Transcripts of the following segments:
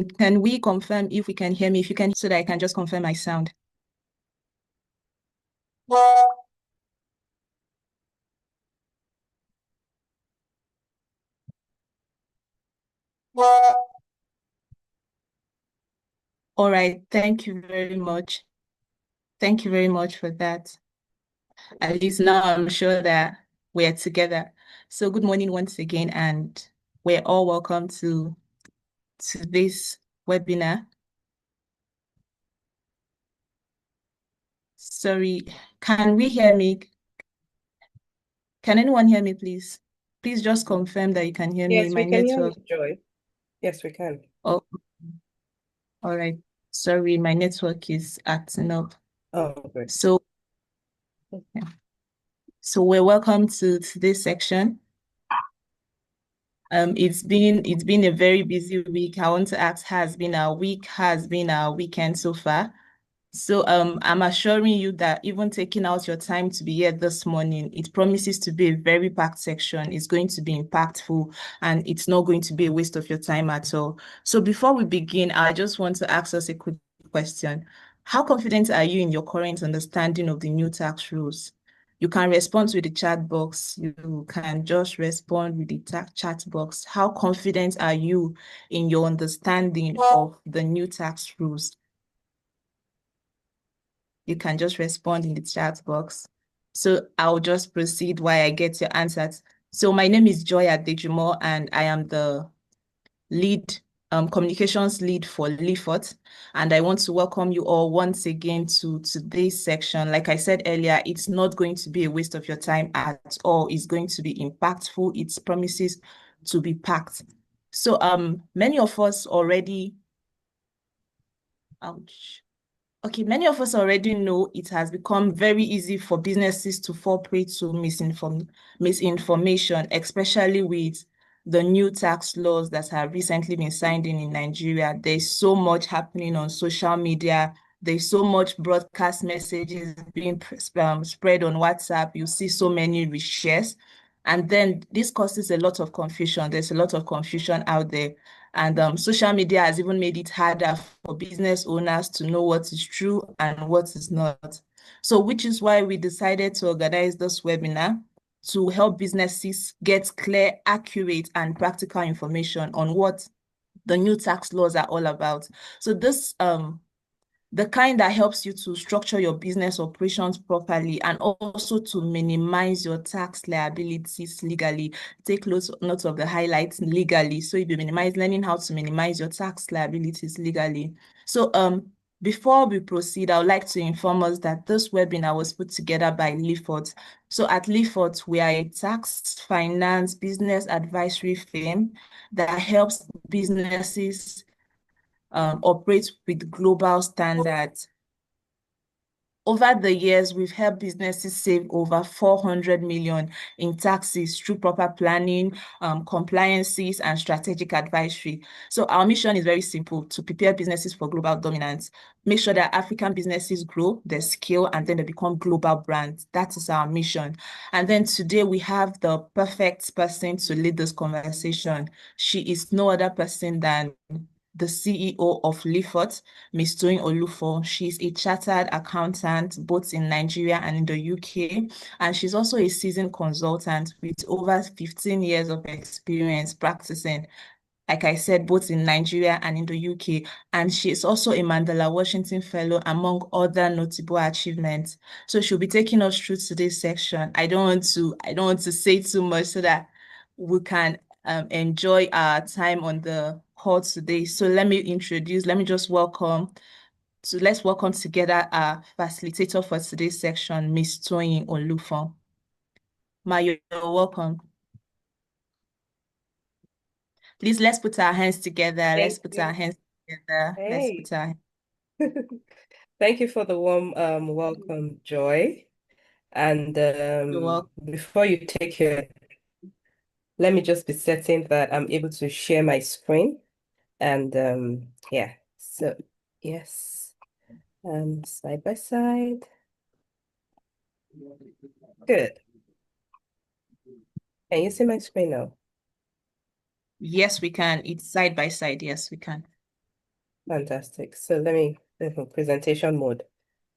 can we confirm if we can hear me? If you can, so that I can just confirm my sound. All right. Thank you very much. Thank you very much for that. At least now I'm sure that we're together. So good morning once again, and we're all welcome to this webinar. Sorry, can we hear me? Can anyone hear me, please? Please just confirm that you can hear me. Yes, My we can hear you, network. Joy. Yes, we can. Oh, all right. Sorry, my network is acting up. Oh, good. So, yeah. So we're welcome to this section. It's been a very busy week. I want to ask, has been our week, has been our weekend so far? So I'm assuring you that even taking out your time to be here this morning, it promises to be a very packed section. It's going to be impactful and it's not going to be a waste of your time at all. So before we begin, I just want to ask us a quick question. How confident are you in your current understanding of the new tax rules? You can respond with the chat box. You can just respond with the chat box. How confident are you in your understanding of the new tax rules? You can just respond in the chat box. So I'll just proceed while I get your answers. So my name is Joy Adejimo, and I am the lead communications lead for Lefort. And I want to welcome you all once again to today's section. Like I said earlier, it's not going to be a waste of your time at all. It's going to be impactful. It promises to be packed. So many of us already, ouch. Okay, many of us already know it has become very easy for businesses to fall prey to misinformation, especially with the new tax laws that have recently been signed in Nigeria. There's so much happening on social media. There's so much broadcast messages being spread on WhatsApp. You see so many reshares. And then this causes a lot of confusion. There's a lot of confusion out there. And social media has even made it harder for business owners to know what is true and what is not. So, which is why we decided to organize this webinar to help businesses get clear, accurate, and practical information on what the new tax laws are all about. So this the kind that helps you to structure your business operations properly and also to minimize your tax liabilities legally. Take notes of the highlights legally. So if you minimize, learning how to minimize your tax liabilities legally. So before we proceed, I would like to inform us that this webinar was put together by Lefort. So at Lefort, we are a tax finance business advisory firm that helps businesses operate with global standards. Over the years, we've helped businesses save over 400 million in taxes through proper planning, compliances, and strategic advisory. So our mission is very simple: to prepare businesses for global dominance, make sure that African businesses grow, they scale, and then they become global brands. That is our mission. And then today we have the perfect person to lead this conversation. She is no other person than the CEO of Lefort, Ms. Toyin Olufo. She's a chartered accountant both in Nigeria and in the UK, and she's also a seasoned consultant with over 15 years of experience practicing, like I said, both in Nigeria and in the UK. And she is also a Mandela Washington Fellow, among other notable achievements. So she'll be taking us through today's section. I don't want to say too much so that we can enjoy our time on the call today. So let me just welcome. So let's welcome together our facilitator for today's section, Miss Toyin Olufon. Ma, you're welcome. Please, let's put our hands together. Let's Thank put our you. hands together. Let's Hey. put our Thank you for the warm welcome, Joy. And You're welcome. before you take your, let me just be certain that I'm able to share my screen. And yeah, so yes, side by side. Good. Can you see my screen now? Yes, we can. It's side by side. Yes, we can. Fantastic. So let me presentation mode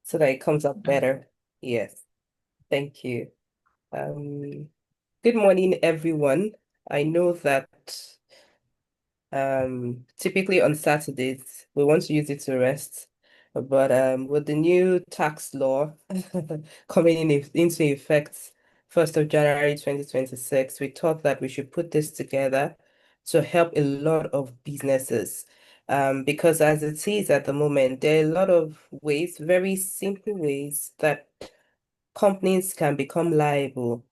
so that it comes up better. Yes, thank you. Good morning, everyone. I know that typically on Saturdays we want to use it to rest, but with the new tax law coming into effect 1st of January 2026, we thought that we should put this together to help a lot of businesses. Because as it is at the moment, there are a lot of ways, very simple ways that companies can become liable,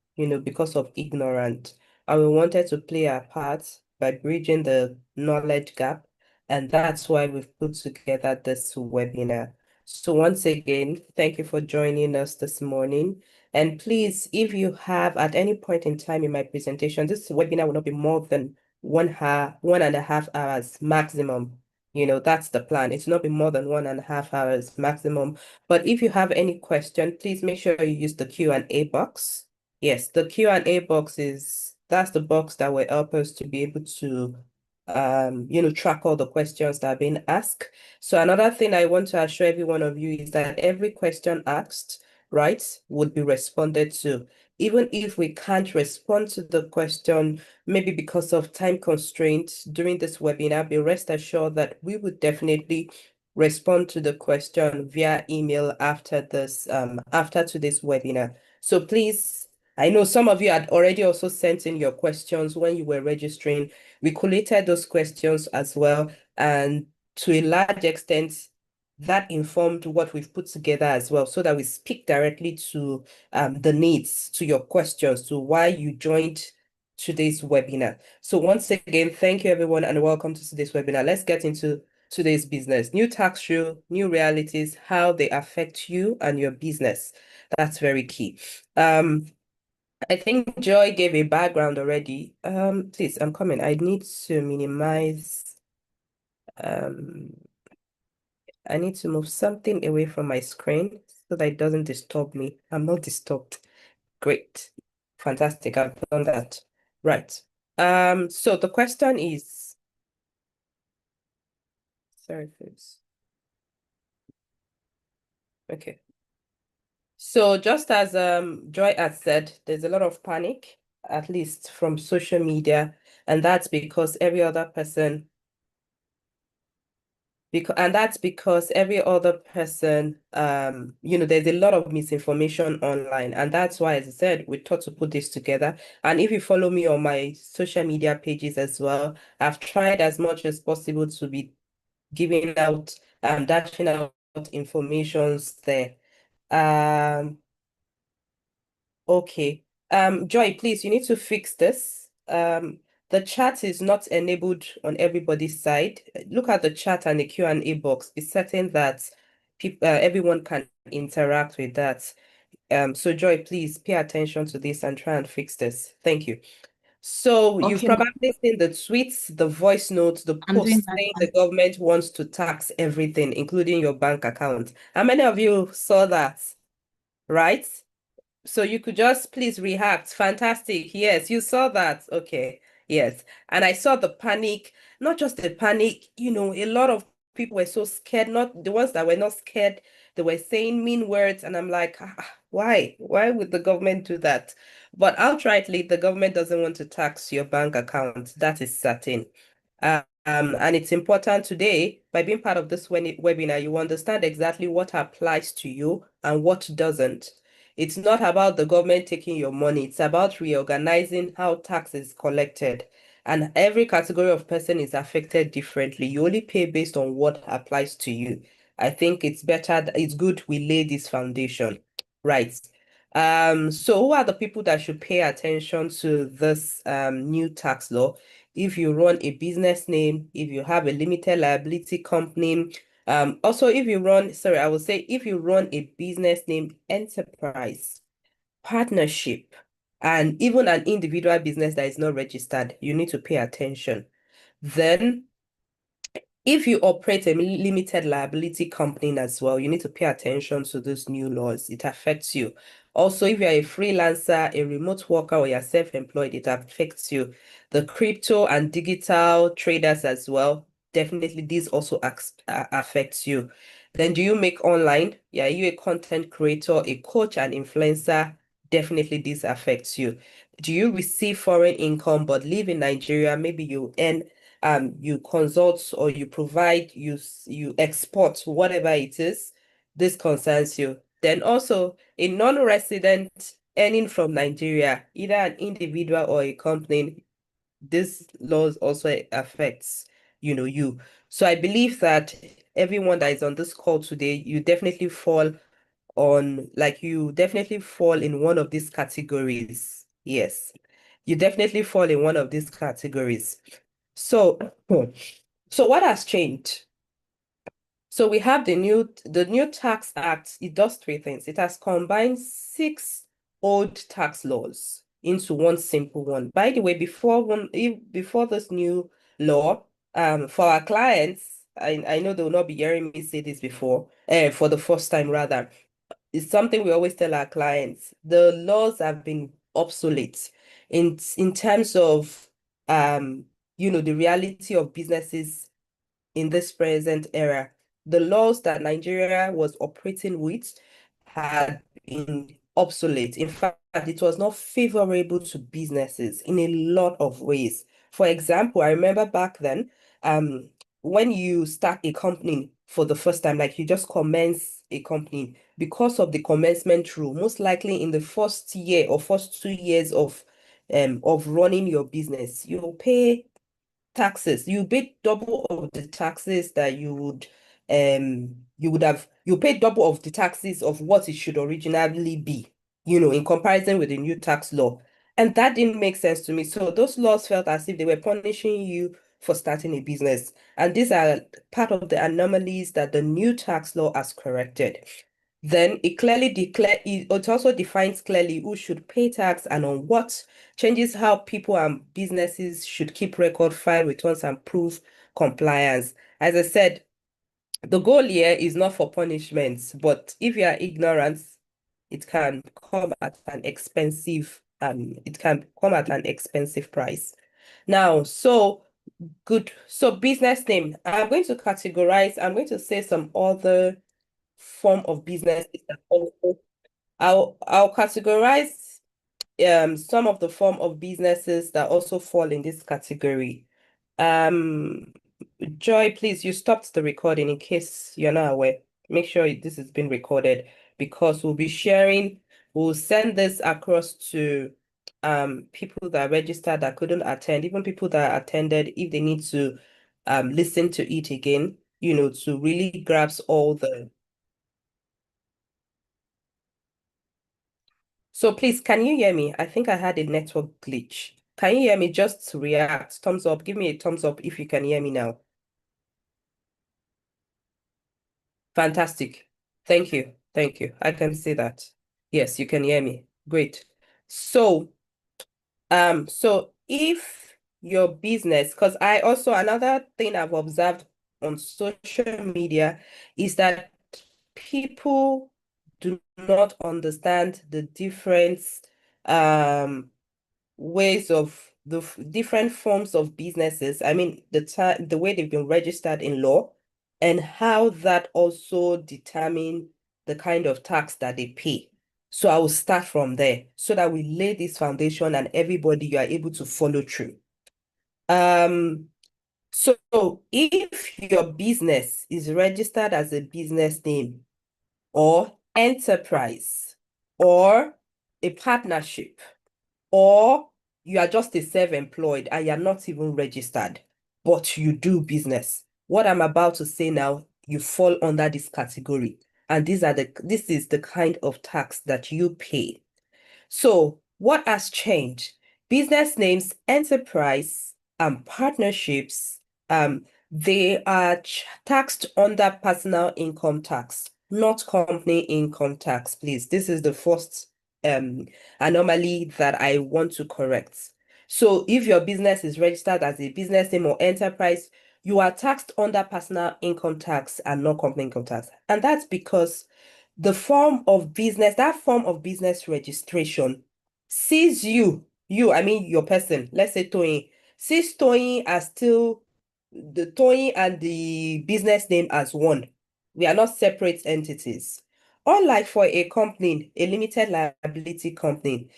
because of ignorance. And we wanted to play our part by bridging the knowledge gap. And that's why we've put together this webinar. So once again, thank you for joining us this morning. And please, if you have at any point in time in my presentation, this webinar will not be more than 1 hour, 1.5 hours maximum. That's the plan. It's not be more than 1.5 hours maximum. But if you have any question, please make sure you use the Q&A box. Yes, the Q&A box that's the box that will help us to be able to track all the questions that are being asked. So another thing I want to assure every one of you is that every question asked, right, would be responded to. Even if we can't respond to the question, maybe because of time constraints during this webinar, be rest assured that we would definitely respond to the question via email after today's webinar. So please, I know some of you had already also sent in your questions when you were registering. We collated those questions as well, and to a large extent, that informed what we've put together as well, so that we speak directly to the needs, to your questions, to why you joined today's webinar. So once again, thank you everyone and welcome to today's webinar. Let's get into today's business. New tax rule, new realities, how they affect you and your business. That's very key. I think Joy gave a background already. Please, I'm coming. I need to minimize. I need to move something away from my screen so that it doesn't disturb me. I'm not disturbed. Great. Fantastic. I've done that. Right. So the question is, sorry, please. Okay. So just as Joy had said, there's a lot of panic, at least from social media, and that's because every other person there's a lot of misinformation online, and that's why, as I said, we thought to put this together. And if you follow me on my social media pages as well, I've tried as much as possible to be giving out dashing out informations there. um Okay. Joy, please, you need to fix this. The chat is not enabled on everybody's side. Look at the chat and the Q&A box. Be certain that people, everyone can interact with that. So Joy, please pay attention to this and try and fix this. Thank you. So you've Okay, probably seen the tweets, the voice notes, the I'm doing posts that saying now. the government wants to tax everything, including your bank account. How many of you saw that? Right? So you could just please react. Fantastic. Yes, you saw that. Okay. Yes. And I saw the panic, not just the panic, a lot of people were so scared, not the ones that were not scared. They were saying mean words. And I'm like, why? Why would the government do that? But outrightly, the government doesn't want to tax your bank account. That is certain. And it's important today, by being part of this webinar, you understand exactly what applies to you and what doesn't. It's not about the government taking your money. It's about reorganizing how tax is collected. And every category of person is affected differently. You only pay based on what applies to you. I think it's good we lay this foundation. Right. So who are the people that should pay attention to this new tax law? If you run a business name, if you have a limited liability company, also, I would say if you run a business named enterprise, partnership, and even an individual business that is not registered, you need to pay attention. Then, if you operate a limited liability company as well, you need to pay attention to those new laws. It affects you. Also, if you're a freelancer, a remote worker, or you're self-employed, it affects you. The crypto and digital traders as well, definitely this also affects you. Then do you make online? Yeah, are you a content creator, a coach, an influencer? Definitely this affects you. Do you receive foreign income but live in Nigeria? Maybe you earn, you consult or you provide, you export, whatever it is. This concerns you. Then also a non-resident earning from Nigeria, either an individual or a company, this laws also affects, you. So I believe that everyone that is on this call today, you definitely fall in one of these categories. Yes, you definitely fall in one of these categories. So, so what has changed? So we have the new tax act. It does three things. It has combined six old tax laws into one simple one. By the way, before this new law, for our clients, I know they will not be hearing me say this before, for the first time rather. It's something we always tell our clients. The laws have been obsolete in terms of the reality of businesses in this present era. The laws that Nigeria was operating with had been obsolete. In fact, it was not favorable to businesses in a lot of ways. For example, I remember back then, um, when you start a company for the first time, like you just commence a company, because of the commencement rule, most likely in the first year or first 2 years of running your business, you'll pay taxes. You pay double of the taxes that you pay double of the taxes of what it should originally be, in comparison with the new tax law. And that didn't make sense to me. So those laws felt as if they were punishing you for starting a business. And these are part of the anomalies that the new tax law has corrected. Then it also defines clearly who should pay tax and on what, changes how people and businesses should keep record, file returns, and prove compliance. As I said, the goal here is not for punishments, but if you are ignorant, it can come at an expensive price. Now, so good. So business name. I'm going to say some other form of business that also I'll categorize some of the form of businesses that also fall in this category. Um Joy, please, you stopped the recording in case you're not aware. Make sure this has been recorded because we'll send this across to people that registered that couldn't attend, even people that attended if they need to listen to it again, to really grasp all the. So please, can you hear me? I think I had a network glitch. Can you hear me? Just react. Thumbs up. Give me a thumbs up if you can hear me now. Fantastic. Thank you. Thank you. I can see that. Yes, you can hear me. Great. So if your business, because another thing I've observed on social media is that people do not understand the difference ways of different forms of businesses. I mean, the way they've been registered in law and how that also determine the kind of tax that they pay. So I will start from there so that we lay this foundation and everybody you are able to follow through. Um, so if your business is registered as a business name or enterprise or a partnership, or you are just a self-employed and you're not even registered, but you do business. What I'm about to say now, you fall under this category. And this is the kind of tax that you pay. So, what has changed? Business names, enterprise, partnerships, they are taxed under personal income tax, not company income tax, please. This is the first um, anomaly that I want to correct. So, if your business is registered as a business name or enterprise, you are taxed under personal income tax and not company income tax. And that's because that form of business registration sees I mean your person, let's say Toyin, sees Toyin as still the Toyin and the business name as one. We are not separate entities. Unlike for a company, a limited liability company,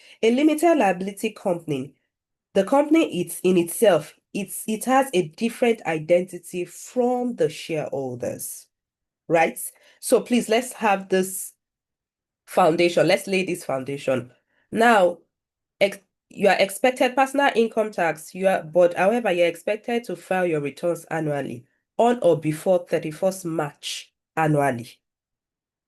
the company it's in itself, it has a different identity from the shareholders, right? So please let's have this foundation. Let's lay this foundation. Now, ex you are expected personal income tax, but however, you're expected to file your returns annually on or before 31st March annually.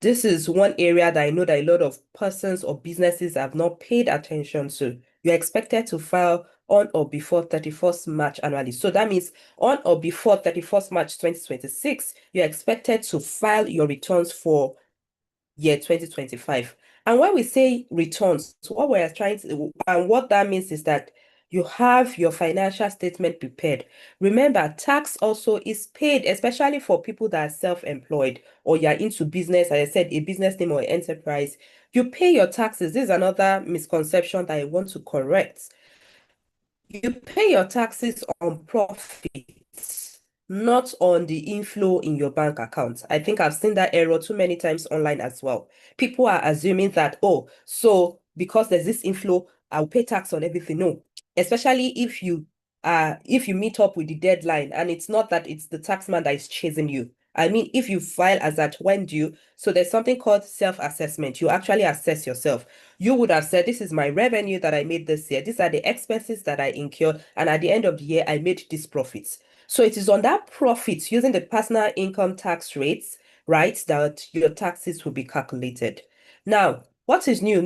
This is one area that I know that a lot of persons or businesses have not paid attention to. You're expected to file on or before 31st March annually. So that means on or before 31st March 2026, you're expected to file your returns for year 2025. And when we say returns, what we're trying to, and what that means is that you have your financial statement prepared. Remember, tax also is paid, especially for people that are self-employed or you're into business, as I said, a business name or enterprise. You pay your taxes. This is another misconception that I want to correct. You pay your taxes on profits, not on the inflow in your bank account. I think I've seen that error too many times online as well. People are assuming that, oh, so because there's this inflow, I'll pay tax on everything. No, especially if you meet up with the deadline and it's not that it's the taxman that is chasing you. I mean, if you file as at when due, so there's something called self-assessment. You actually assess yourself. You would have said, this is my revenue that I made this year. These are the expenses that I incurred. And at the end of the year, I made these profits. So it is on that profits using the personal income tax rates, right, that your taxes will be calculated. Now, what is new?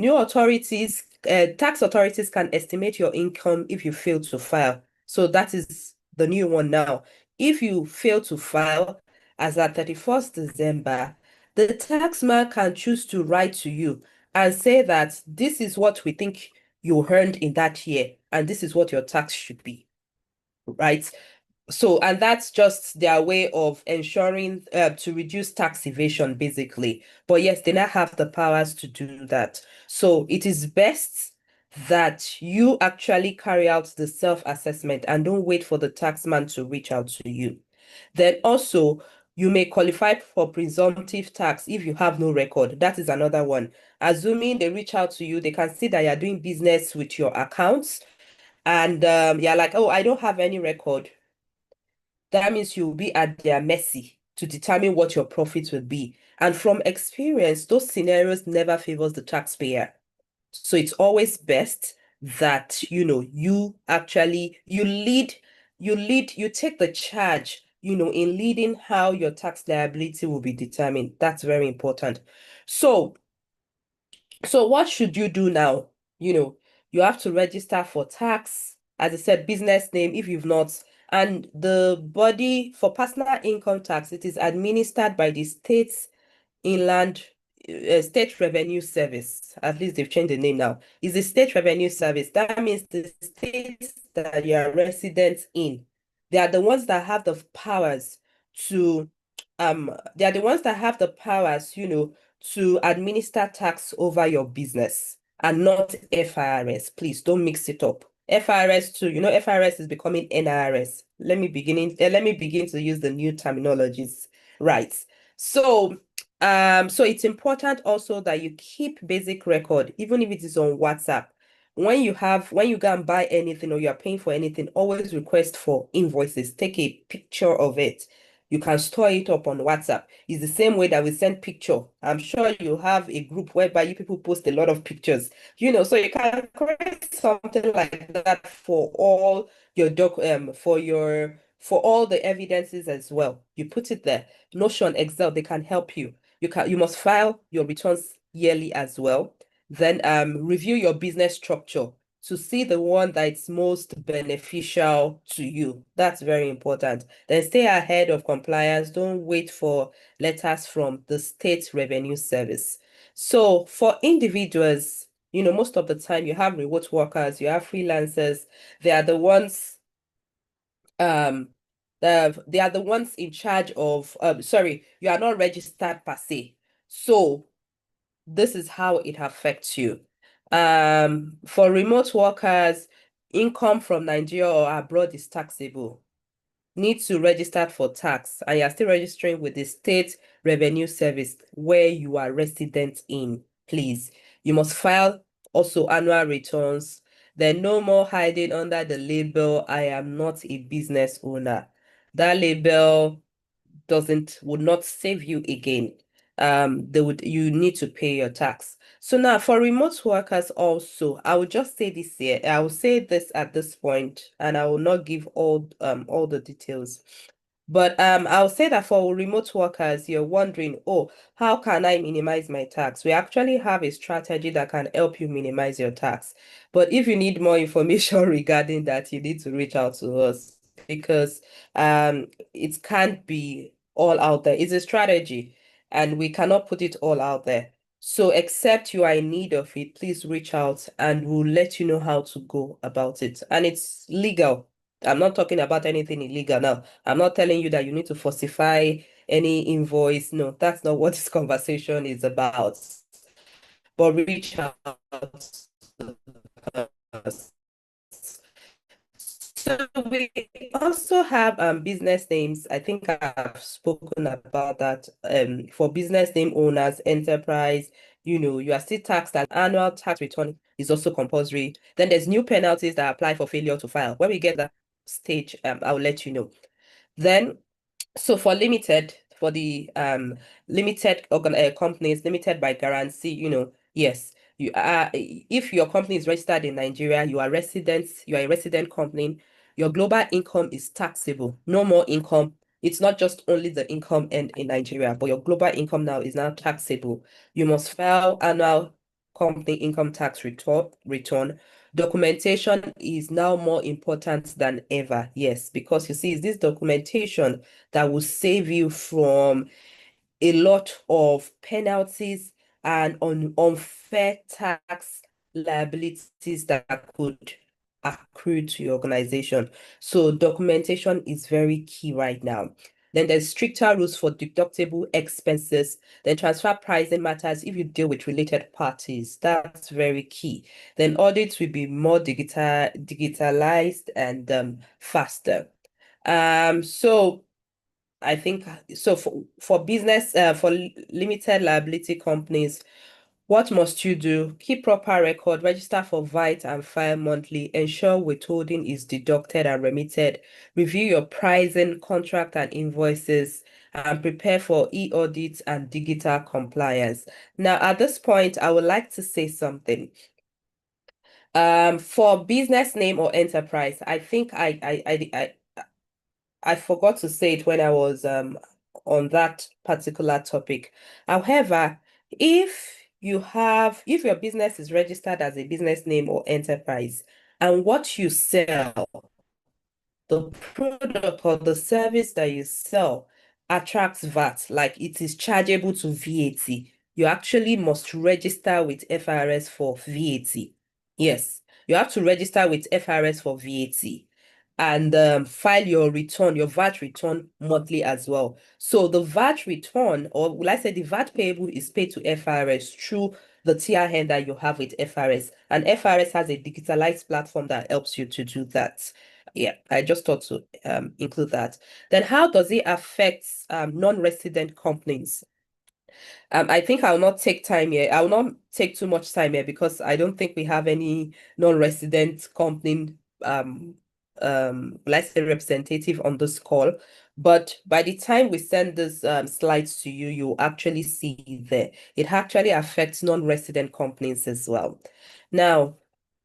Tax authorities can estimate your income if you fail to file. So that is the new one now. If you fail to file as at 31st December, the taxman can choose to write to you and say that this is what we think you earned in that year, and this is what your tax should be, right? So, and that's just their way of ensuring to reduce tax evasion, basically. But yes, they now have the powers to do that. So it is best that you actually carry out the self-assessment and don't wait for the taxman to reach out to you. Then also, you may qualify for presumptive tax if you have no record. That is another one. Assuming they reach out to you, they can see that you're doing business with your accounts, and you're like, oh, I don't have any record. That means you'll be at their mercy to determine what your profits will be. And from experience, those scenarios never favors the taxpayer. So it's always best that, you actually, you take the charge, in leading how your tax liability will be determined. That's very important. So what should you do now? You know, you have to register for tax, as I said, business name if you've not. And the body for personal income tax, it is administered by the inland state revenue service. At least they've changed the name now. Is the state revenue service. That means the states that you are resident in. They are the ones that have the powers to they are the ones that have the powers, to administer tax over your business and not FIRS. Please don't mix it up. FIRS too, FIRS is becoming NIRS. Let me begin to use the new terminologies. Right. So it's important also that you keep basic record, even if it is on WhatsApp. When you go and buy anything or you are paying for anything, always request for invoices. Take a picture of it. You can store it up on WhatsApp. It's the same way that we send picture. I'm sure you have a group whereby you people post a lot of pictures, so you can create something like that for all your for all the evidences as well. You put it there. Notion, Excel, they can help you. You must file your returns yearly as well. Then review your business structure to see the one that's most beneficial to you. That's very important. Then stay ahead of compliance. Don't wait for letters from the state revenue service. So for individuals, most of the time you have remote workers, you have freelancers. They are the ones um they are the ones in charge of sorry, you are not registered per se. So this is how it affects you. For remote workers, income from Nigeria or abroad is taxable. need to register for tax and you're still registering with the state revenue service where you are resident in, please, you must file also annual returns. Then no more hiding under the label, I am not a business owner. That label would not save you again. You need to pay your tax. So now for remote workers also, I will just say this here. I will say this at this point, and I will not give all the details. But I'll say that for remote workers, you're wondering, oh, how can I minimize my tax? We actually have a strategy that can help you minimize your tax. But if you need more information regarding that, you need to reach out to us because it can't be all out there. It's a strategy and we cannot put it all out there. So except you are in need of it, please reach out and we'll let you know how to go about it. And it's legal. I'm not talking about anything illegal now. I'm not telling you that you need to falsify any invoice. No, that's not what this conversation is about. But reach out to us. So we also have business names. I think I've spoken about that. For business name owners, enterprise, you are still taxed. An annual tax return is also compulsory. Then there's new penalties that apply for failure to file. When we get that stage, I'll let you know. Then so for the limited companies, limited by guarantee, yes, you are if your company is registered in Nigeria, you are a resident company, your global income is taxable. No more income. It's not just only the income earned in Nigeria, but your global income now is now taxable. You must file annual company income tax return. Documentation is now more important than ever. Yes, because you see, it's this documentation that will save you from a lot of penalties and unfair tax liabilities that could accrue to your organization. So documentation is very key right now. Then there's stricter rules for deductible expenses. Then transfer pricing matters if you deal with related parties. That's very key. Then audits will be more digitalized and faster. So I think so for business for limited liability companies, what must you do? Keep proper record, register for VAT and file monthly, ensure withholding is deducted and remitted, review your pricing, contract and invoices, and prepare for e-audits and digital compliance. Now, at this point, I would like to say something. For business name or enterprise, I think I forgot to say it when I was on that particular topic. However, if your business is registered as a business name or enterprise and what you sell, the product or the service that you sell attracts VAT, like it is chargeable to VAT, you actually must register with FRS for VAT. Yes, you have to register with FRS for VAT and file your return, your VAT return monthly as well. So the VAT return, or will I say the VAT payable is paid to FRS through the TRN that you have with FRS. And FRS has a digitalized platform that helps you to do that. Yeah, I just thought to include that. Then how does it affect non-resident companies? I think I'll not take time here. I will not take too much time here because I don't think we have any non-resident company let's say representative on this call. But by the time we send these slides to you, you'll actually see there. It actually affects non-resident companies as well. Now,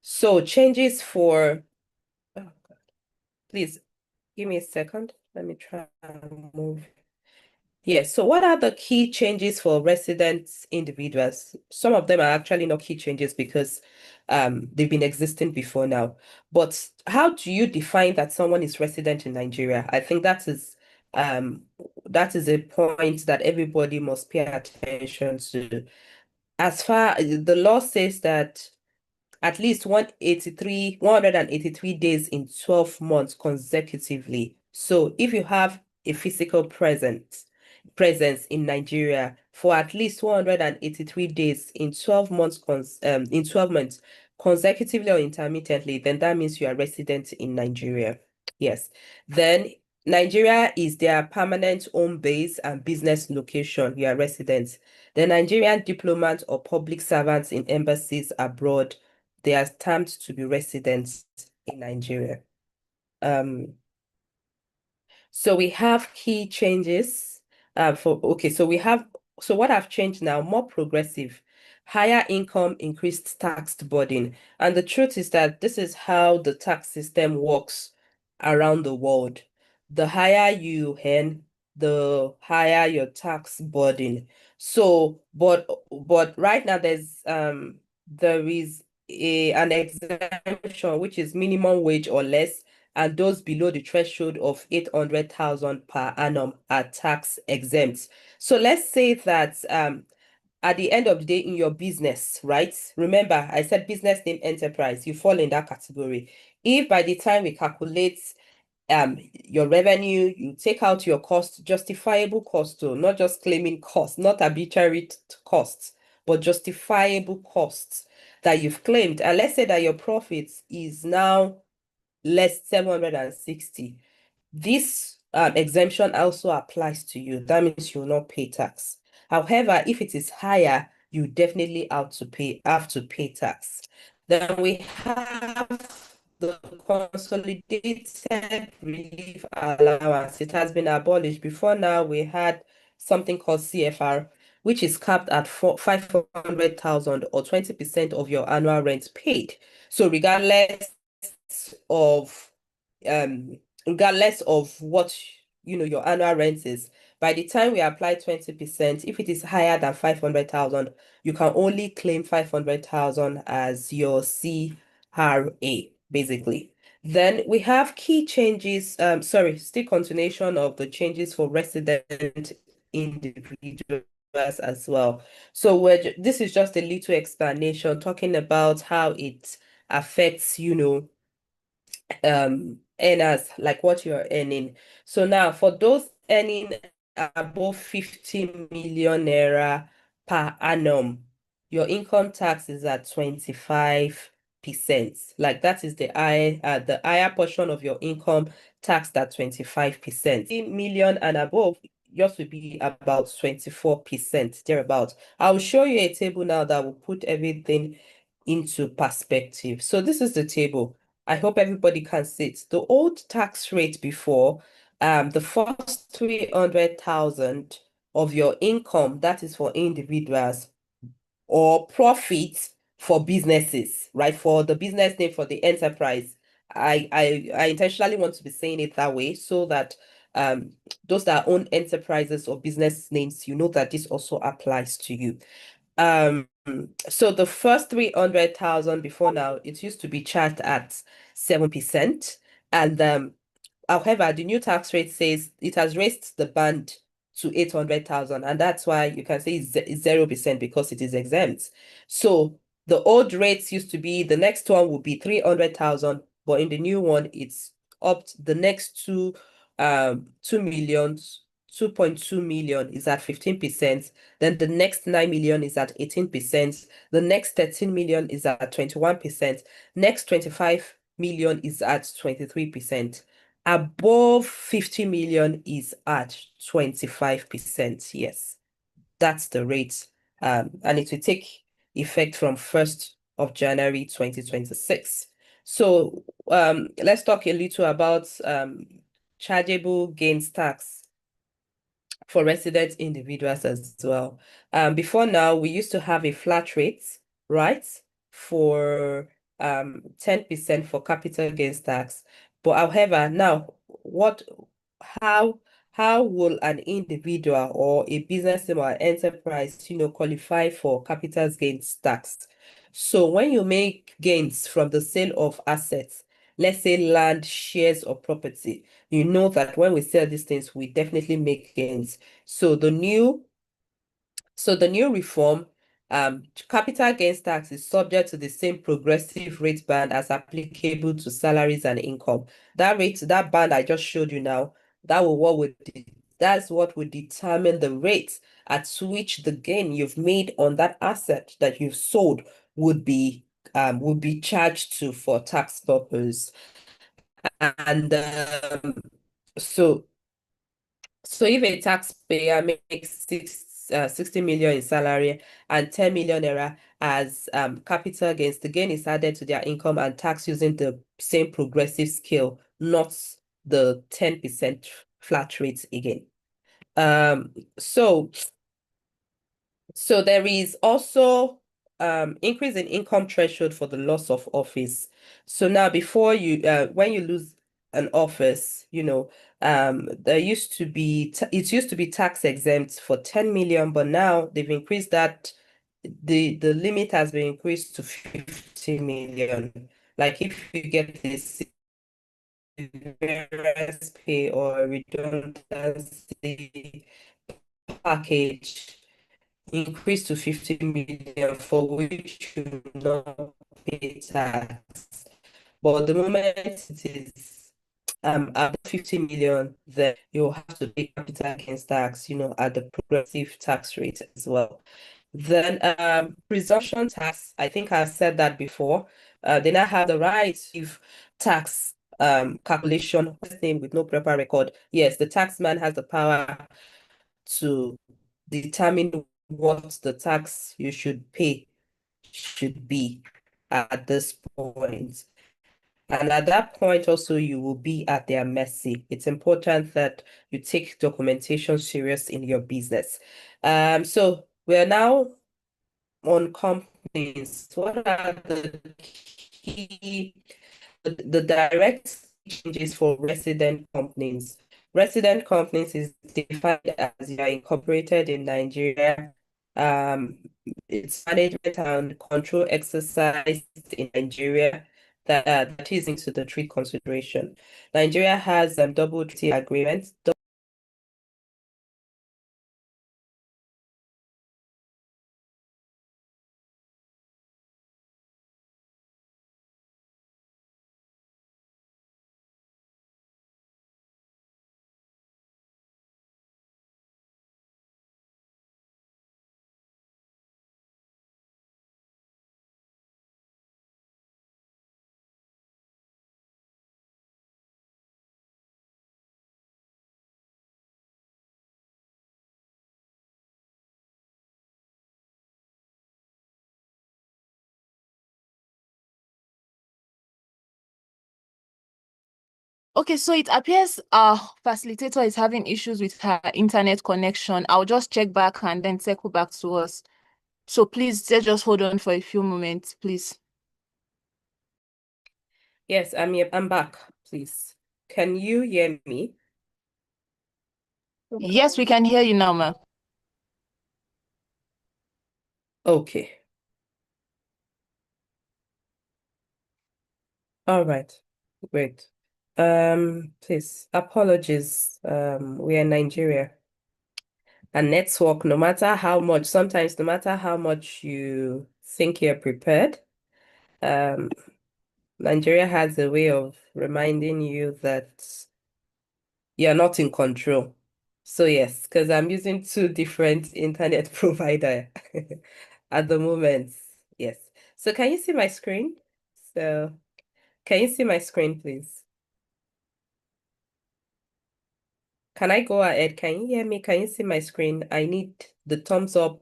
so changes for oh God, please give me a second. Let me try and move. Yes, so what are the key changes for resident individuals? Some of them are actually not key changes because they've been existing before now. But how do you define that someone is resident in Nigeria? I think that is a point that everybody must pay attention to. As far the law says that at least 183 days in 12 months consecutively. So if you have a physical presence in Nigeria for at least 183 days in 12 months consecutively or intermittently, then that means you are resident in Nigeria. Yes. Then Nigeria is their permanent home base and business location, your residents. The Nigerian diplomats or public servants in embassies abroad, they are termed to be residents in Nigeria. Um, so we have key changes so what I've changed now, more progressive, higher income, increased taxed burden. And the truth is that this is how the tax system works around the world. The higher you earn, the higher your tax burden. So, but right now there is an exemption which is minimum wage or less, and those below the threshold of 800,000 per annum are tax exempt. So let's say that at the end of the day in your business, right? Remember, I said business name enterprise, you fall in that category. If by the time we calculate your revenue, you take out your cost, justifiable cost, so not just claiming cost, not arbitrary costs, but justifiable costs that you've claimed. And let's say that your profits is now less 760. This exemption also applies to you. That means you will not pay tax. However, if it is higher, you definitely have to pay tax. Then we have the consolidated relief allowance. It has been abolished. Before now, we had something called CFR, which is capped at 500,000 or 20% of your annual rent paid. So of regardless of what your annual rent is, by the time we apply 20%, if it is higher than 500,000, you can only claim 500,000 as your CRA, basically. Then we have key changes, still continuation of the changes for resident individuals as well. So this is just a little explanation talking about how it affects, earners, like what you're earning. So now for those earning above 50 million naira per annum, your income tax is at 25%. Like that is the higher portion of your income taxed at 25%. 50 million and above, yours will be about 24%, thereabout. I'll show you a table now that will put everything into perspective. So this is the table. I hope everybody can see it. The old tax rate before, the first 300,000 of your income, that is for individuals, or profit for businesses, right? For the business name, for the enterprise. I intentionally want to be saying it that way so that um those that own enterprises or business names, you know that this also applies to you. Um, so the first 300,000 before now, it used to be charged at 7%. And however, the new tax rate says it has raised the band to 800,000. And that's why you can say it's 0% because it is exempt. So the old rates used to be, the next one would be 300,000, but in the new one, it's up to the next 2 million, 2.2 million is at 15%. Then the next 9 million is at 18%. The next 13 million is at 21%. Next 25 million is at 23%. Above 50 million is at 25%. Yes, that's the rate. And it will take effect from 1st of January 2026. So let's talk a little about chargeable gains tax for resident individuals as well. Before now, we used to have a flat rate, right? For 10% for capital gains tax. But however, now what how how will an individual or a business or enterprise, qualify for capital gains tax? So when you make gains from the sale of assets, let's say land, shares, or property, you know that when we sell these things, we definitely make gains. So the new reform, capital gains tax is subject to the same progressive rate band as applicable to salaries and income. That band I just showed you now, that's what would determine the rate at which the gain you've made on that asset that you've sold would be charged to for tax purpose. And So so if a taxpayer makes 60 million in salary and 10 million naira as capital gains, the gain is added to their income and tax using the same progressive scale, not the 10% flat rate again. Um, so so there is also increase in income threshold for the loss of office. So now before you when you lose an office, there used to be it used to be tax exempt for 10 million, but now they've increased that the limit has been increased to 50 million. Like if you get a severance pay or redundancy package increased to 50 million for which you not pay tax. But the moment it is above 50 million, then you'll have to pay capital gains tax, at the progressive tax rate as well. Then presumption tax, I think I've said that before. They now have the right if tax calculation name with no proper record. Yes, the taxman has the power to determine what the tax you should pay should be at this point. And at that point, also, you will be at their mercy. It's important that you take documentation serious in your business. So we're now on companies. What are the key, the direct changes for resident companies? Resident companies is defined as you are incorporated in Nigeria. Um, it's management and control exercised in Nigeria that is into the three consideration. Nigeria has double treaty agreements. Okay, so it appears our facilitator is having issues with her internet connection. I'll just check back and then circle back to us. So please, just hold on for a few moments, please. Yes, I'm back, please. Can you hear me? Yes, we can hear you now, ma'am. Okay. All right. Great. Please, apologies. We are in Nigeria. And network, no matter how much, sometimes no matter how much you think you're prepared, um, Nigeria has a way of reminding you that you're not in control. So yes, because I'm using two different internet provider at the moment. Yes. So can you see my screen? So can you see my screen, please? Can I go ahead? Can you hear me? Can you see my screen? I need the thumbs up,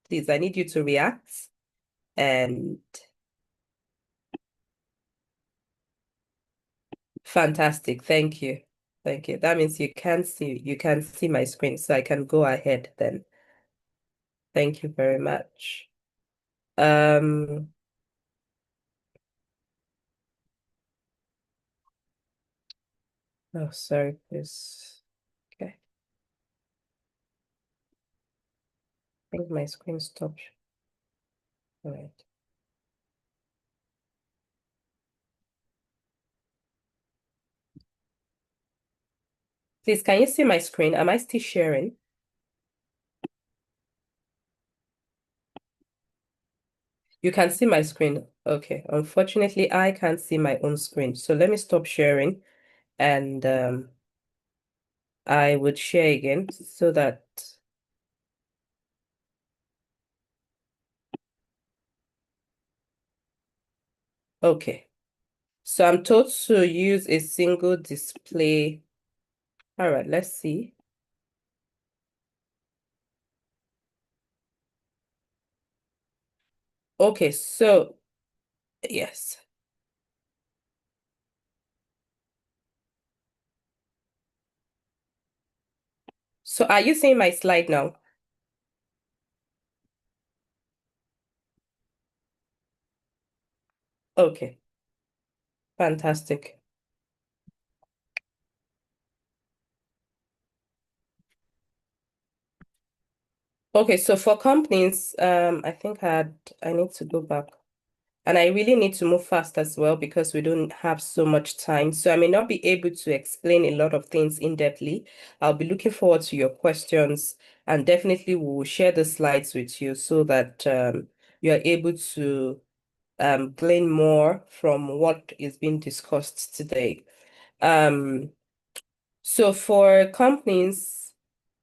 please. I need you to react. And fantastic. Thank you. Thank you. That means you can see my screen, so I can go ahead then. Thank you very much. Um, oh, sorry, please. Okay. I think my screen stopped. All right. Please, can you see my screen? Am I still sharing? You can see my screen. Okay. Unfortunately, I can't see my own screen. So let me stop sharing and I would share again so that okay. So I'm told to use a single display All right, let's see. Okay, so yes. So are you seeing my slide now? Okay, fantastic. Okay, so for companies, I think I need to go back. And I really need to move fast as well because we don't have so much time. So I may not be able to explain a lot of things in-depthly. I'll be looking forward to your questions and definitely we will share the slides with you so that you are able to glean more from what is being discussed today. Um, so for companies,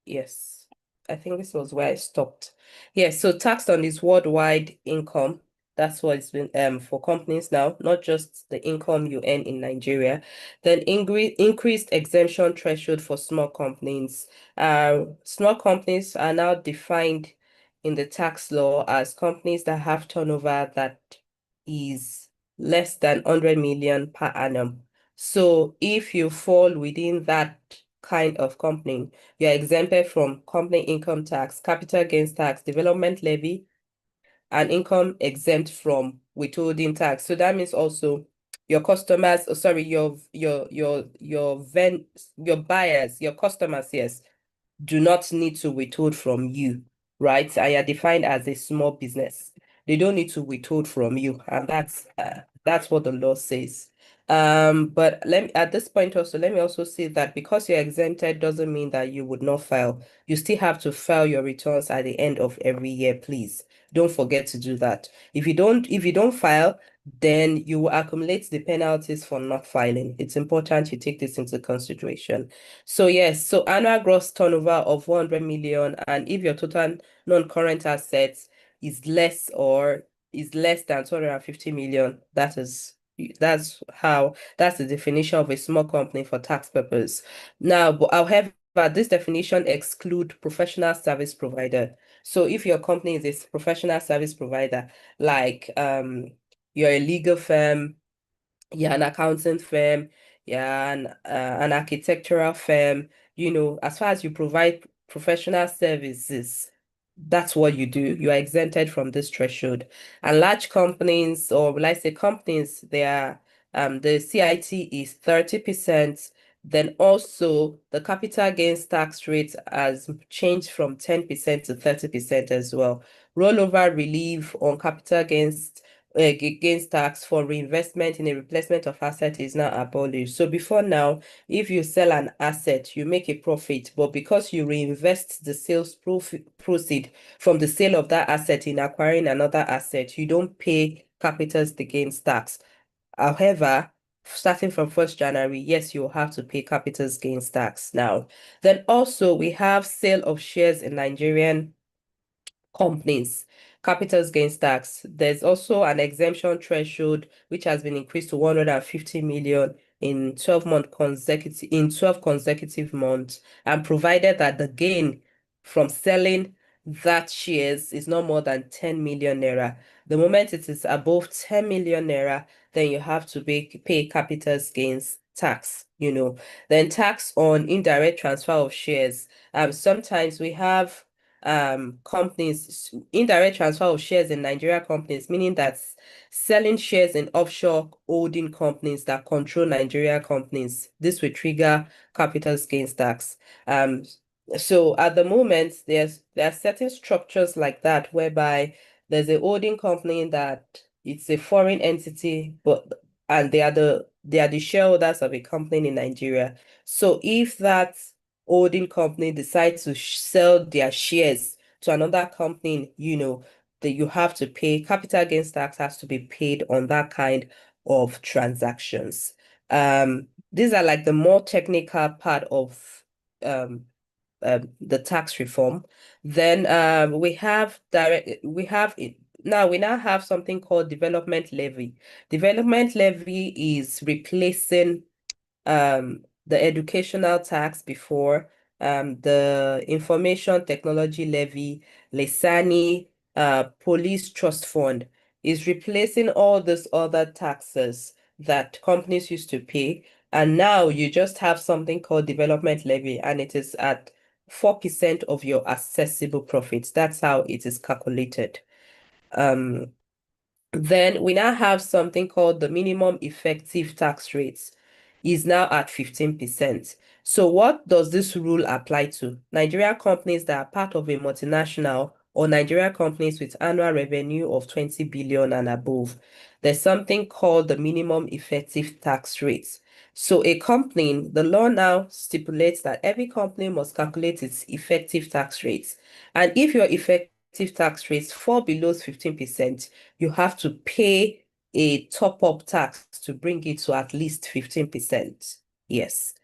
yes, I think this was where I stopped. Yes, so tax on this worldwide income. That's what it's been for companies now, not just the income you earn in Nigeria. Then increased exemption threshold for small companies. Small companies are now defined in the tax law as companies that have turnover that is less than 100 million per annum. So if you fall within that kind of company, you're exempted from company income tax, capital gains tax, development levy, and income exempt from withholding tax. So that means also your customers, oh, sorry, your buyers, your customers, yes, do not need to withhold from you, right? And you're defined as a small business. They don't need to withhold from you, and that's what the law says. But at this point also, let me also say that because you're exempted doesn't mean that you would not file. You still have to file your returns at the end of every year, please. Don't forget to do that. If you don't file, then you will accumulate the penalties for not filing. It's important you take this into consideration. So yes, so annual gross turnover of 100 million, and if your total non-current assets is less than 250 million, that's the definition of a small company for tax purpose. Now, but however, this definition exclude professional service provider. So if your company is a professional service provider, like you're a legal firm, yeah, an accounting firm, yeah, an architectural firm, as far as you provide professional services, that's what you do. You are exempted from this threshold. And large companies, or let's say companies, the CIT is 30%. Then also the capital gains tax rate has changed from 10% to 30% as well. Rollover relief on capital gains tax for reinvestment in a replacement of asset is now abolished. So before now, if you sell an asset, you make a profit, but because you reinvest the sales proceed from the sale of that asset in acquiring another asset, you don't pay capital gains tax. However, starting from 1st January, yes, you'll have to pay capital gains tax now. Then also we have sale of shares in Nigerian companies, capital gains tax. There's also an exemption threshold which has been increased to 150 million in 12 consecutive months, and provided that the gain from selling that shares is not more than 10 million naira. The moment it is above 10 million naira, then you have to pay capital gains tax. Then tax on indirect transfer of shares. Sometimes we have companies, indirect transfer of shares in Nigeria companies, meaning that selling shares in offshore holding companies that control Nigeria companies. This will trigger capital gains tax. Um, so at the moment, there are certain structures like that whereby there's a holding company that it's a foreign entity, and they are the shareholders of a company in Nigeria. So if that holding company decides to sell their shares to another company, that you have to pay capital gains tax has to be paid on that kind of transactions. These are like the more technical part of um, the tax reform. Then we now have something called development levy. Development levy is replacing the educational tax before, the information technology levy, Lesani, police trust fund is replacing all those other taxes that companies used to pay. And now you just have something called development levy, and it is at 4% of your assessable profits. That's how it is calculated. Um, then we now have something called the minimum effective tax rates is now at 15%. So what does this rule apply to? Nigerian companies that are part of a multinational or Nigerian companies with annual revenue of 20 billion and above. There's something called the minimum effective tax rates. So a company, the law now stipulates that every company must calculate its effective tax rates. And if your effective tax rates fall below 15%, you have to pay a top-up tax to bring it to at least 15%. Yes.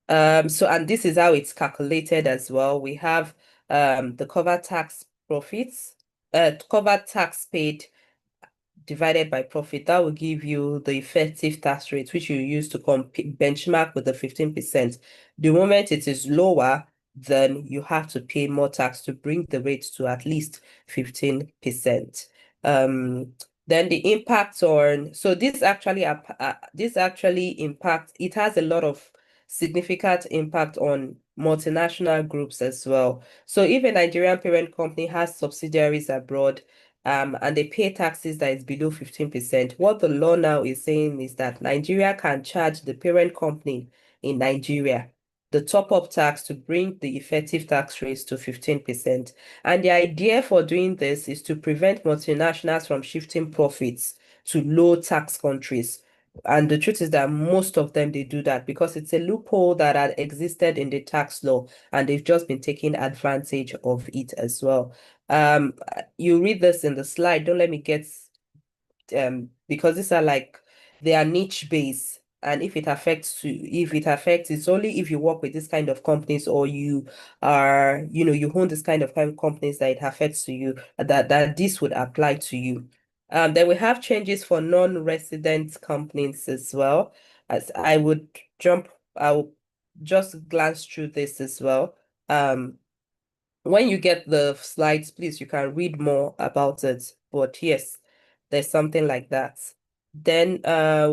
So, and this is how it's calculated as well. We have the cover tax profits, cover tax paid divided by profit. That will give you the effective tax rate, which you use to benchmark with the 15%. The moment it is lower, then you have to pay more tax to bring the rate to at least 15%. Then the impact on, so this actually impacts, it has a lot of significant impact on multinational groups as well. So if a Nigerian parent company has subsidiaries abroad, and they pay taxes that is below 15%. What the law now is saying is that Nigeria can charge the parent company in Nigeria the top-up tax to bring the effective tax rates to 15%. And the idea for doing this is to prevent multinationals from shifting profits to low tax countries. And the truth is that most of them, they do that because it's a loophole that had existed in the tax law, and they've just been taking advantage of it as well. You read this in the slide. Don't let me get because these are like they are niche based, and if it affects, it's only if you work with this kind of companies or you are, you own this kind of companies that it affects to you, that this would apply to you. Then we have changes for non-resident companies as well. As I will just glance through this as well. When you get the slides, please, you can read more about it. But yes, there's something like that. Then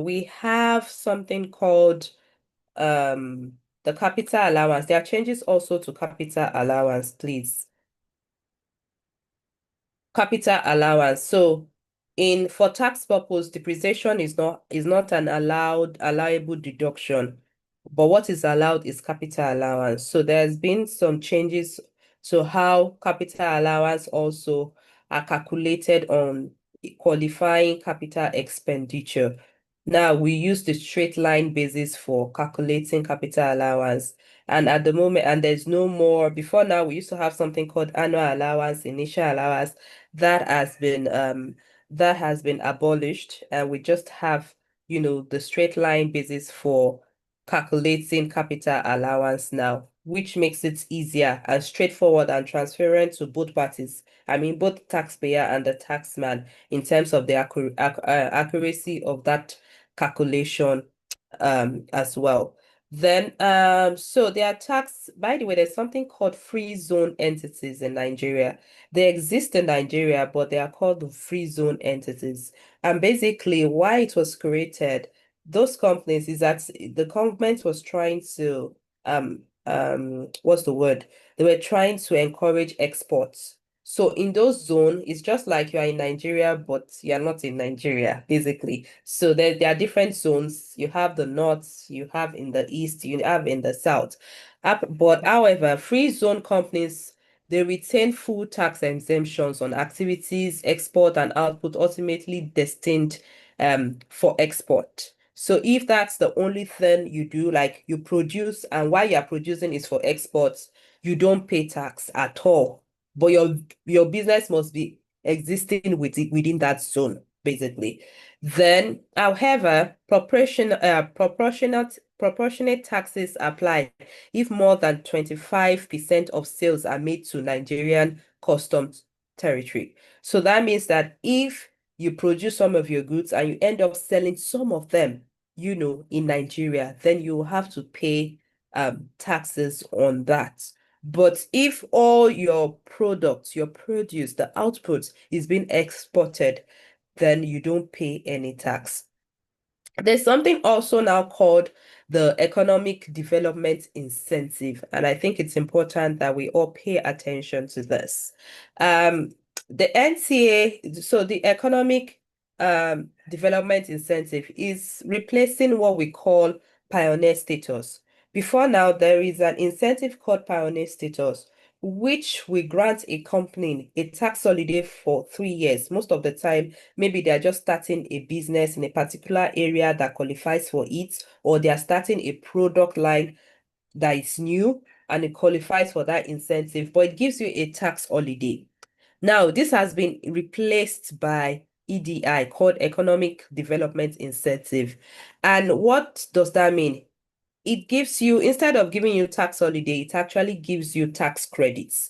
we have something called the capital allowance. There are changes also to capital allowance, please. Capital allowance. So for tax purpose, depreciation is not an allowable deduction. But what is allowed is capital allowance. So there's been some changes to how capital allowance also are calculated on qualifying capital expenditure. Now we use the straight line basis for calculating capital allowance. And at the moment, and there's no more, before now, we used to have something called annual allowance, initial allowance, that has been abolished, and we just have, the straight line basis for calculating capital allowance now, which makes it easier and straightforward and transparent to both parties. I mean, both taxpayer and the taxman in terms of the accuracy of that calculation as well. Then, so there are by the way, there's something called free zone entities in Nigeria. They exist in Nigeria, but they are called the free zone entities. And basically, why it was created, those companies is that the government was trying to, what's the word? They were trying to encourage exports. So in those zones, it's just like you are in Nigeria, but you're not in Nigeria, basically. So there are different zones. You have the north, you have in the east, you have in the south. But however, free zone companies, they retain full tax exemptions on activities, export and output ultimately destined for export. So if that's the only thing you do, like you produce and while you're producing is for exports, you don't pay tax at all. But your business must be existing within that zone, basically. Then, however, proportionate taxes apply if more than 25% of sales are made to Nigerian customs territory. So that means that if you produce some of your goods and you end up selling some of them in Nigeria, then you have to pay taxes on that. But if all your products, your produce, the output is being exported, then you don't pay any tax. There's something also now called the Economic Development Incentive, and I think it's important that we all pay attention to this. Um, the NTA, so the Economic Development Incentive is replacing what we call pioneer status. Before now, there is an incentive called pioneer status, which we grant a company a tax holiday for 3 years. Most of the time, maybe they're just starting a business in a particular area that qualifies for it, or they are starting a product line that is new and it qualifies for that incentive, but it gives you a tax holiday. Now, this has been replaced by EDI, called Economic Development Incentive. And what does that mean? It gives you, instead of giving you tax holiday, it actually gives you tax credits.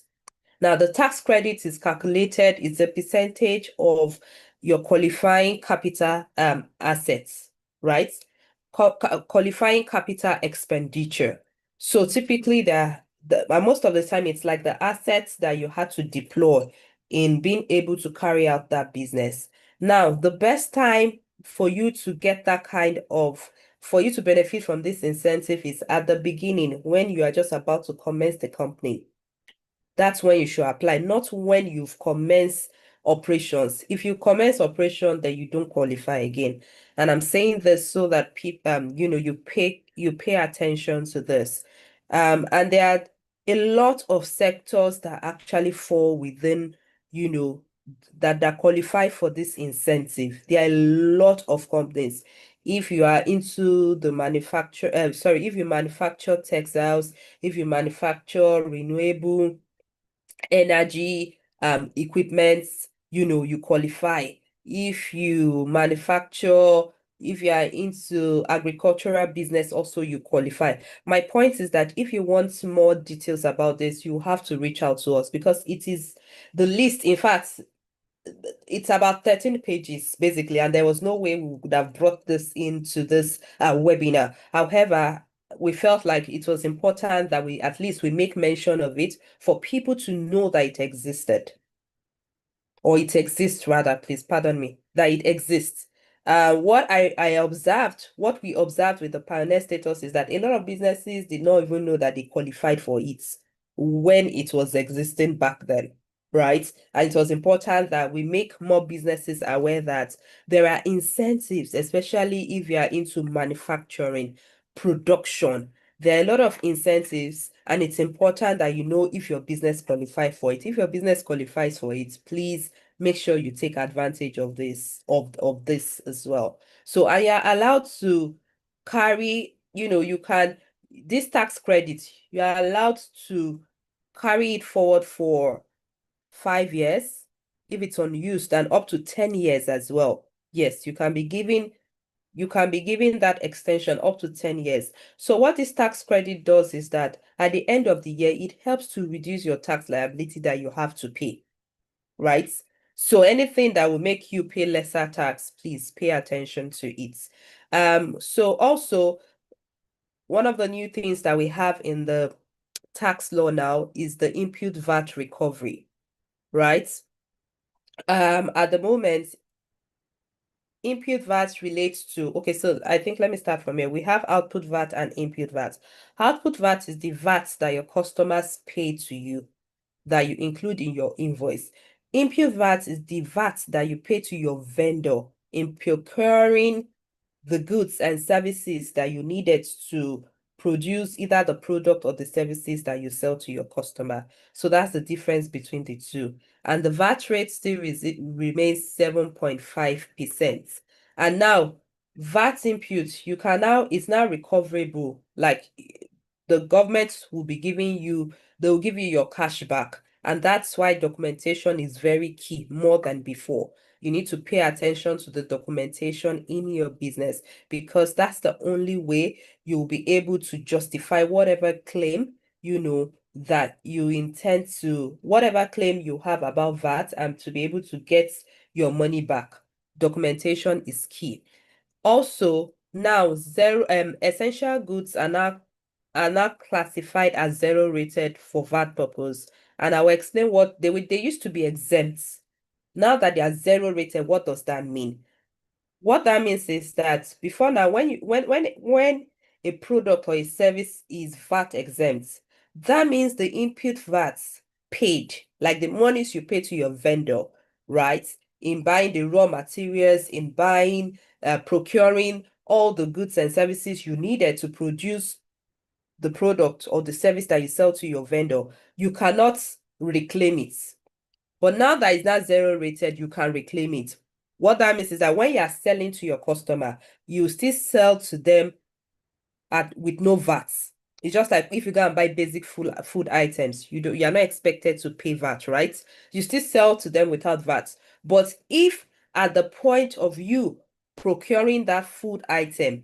Now, the tax credit is calculated, it's a percentage of your qualifying capital assets, right? Qualifying capital expenditure. So typically, most of the time, it's like the assets that you had to deploy in being able to carry out that business. Now, the best time for you to get that for you to benefit from this incentive is at the beginning when you are just about to commence the company. That's when you should apply, not when you've commenced operations. If you commence operation, then you don't qualify again. And I'm saying this so that people, you pay attention to this. And there are a lot of sectors that actually fall within, that qualify for this incentive. There are a lot of companies. If you are into the if you manufacture textiles, if you manufacture renewable energy equipment, you qualify. If you manufacture, if you are into agricultural business, also you qualify. My point is that if you want more details about this, you have to reach out to us because it is the list. In fact, it's about 13 pages basically, and there was no way we would have brought this into this webinar. However, we felt like it was important that we at least we make mention of it for people to know that it existed, or it exists rather, please pardon me, that it exists. What we observed with the pioneer status is that a lot of businesses did not even know that they qualified for it when it was existing back then, right? And it was important that we make more businesses aware that there are incentives, especially if you are into manufacturing, production. There are a lot of incentives, and it's important that you know if your business qualifies for it. If your business qualifies for it, please make sure you take advantage of this as well. So are you allowed to carry, you can, this tax credit, you are allowed to carry it forward for 5 years if it's unused, and up to 10 years as well. Yes, you can be given that extension up to 10 years. So what this tax credit does is that at the end of the year, it helps to reduce your tax liability that you have to pay, right? So anything that will make you pay lesser tax, please pay attention to it. So also, one of the new things that we have in the tax law now is the input VAT recovery, right? At the moment, input VAT relates to, okay, so I think let me start from here. We have output VAT and input VAT. Output VAT is the VAT that your customers pay to you, that you include in your invoice. Input VAT is the VAT that you pay to your vendor in procuring the goods and services that you needed to produce either the product or the services that you sell to your customer. So that's the difference between the two. And the VAT rate still remains 7.5%. And now VAT input, it's now recoverable. Like the government will be giving you, they'll give you your cash back. And that's why documentation is very key, more than before. You need to pay attention to the documentation in your business because that's the only way you'll be able to justify whatever claim, that you intend to, whatever claim you have about that, and to be able to get your money back. Documentation is key. Also, Now, essential goods are now classified as zero rated for VAT purpose. And I will explain what they used to be exempt. Now that they are zero rated, what does that mean? What that means is that before now, when a product or a service is VAT exempt, that means the input VATs paid, like the monies you pay to your vendor, right? In buying the raw materials, in buying, procuring all the goods and services you needed to produce the product or the service that you sell to your vendor, you cannot reclaim it. But now that it's not zero rated, you can reclaim it. What that means is that when you are selling to your customer, you still sell to them with no VAT. It's just like if you go and buy basic food items, you are not expected to pay VAT, right? You still sell to them without VAT. But if at the point of you procuring that food item,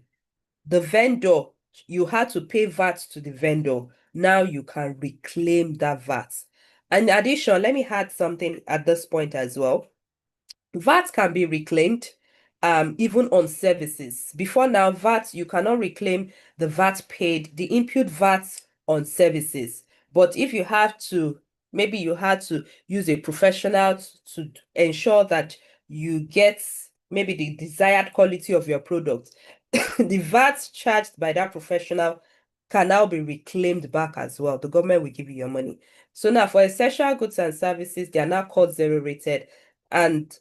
the vendor, you had to pay VAT to the vendor, now you can reclaim that VAT. In addition, let me add something at this point as well. VAT can be reclaimed even on services. Before now, VAT, you cannot reclaim the VAT paid, the input VAT on services. But if you have to, maybe you had to use a professional to ensure that you get maybe the desired quality of your product, the VAT charged by that professional can now be reclaimed back as well. The government will give you your money. So now for essential goods and services, they are now called zero rated. And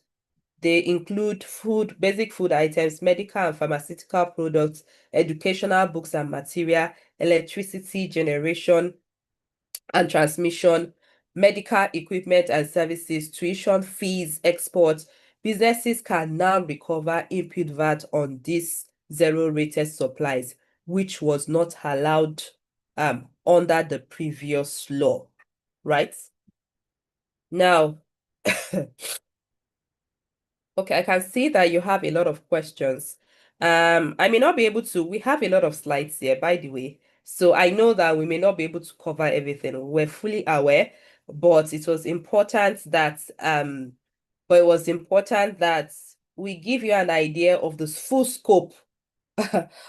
they include food, basic food items, medical and pharmaceutical products, educational books and material, electricity generation and transmission, medical equipment and services, tuition fees, exports. Businesses can now recover input VAT on these zero-rated supplies, which was not allowed under the previous law, right? Now, okay, I can see that you have a lot of questions. I may not be able to, we have a lot of slides here, by the way. So I know that we may not be able to cover everything. We're fully aware, but it was important that we give you an idea of the full scope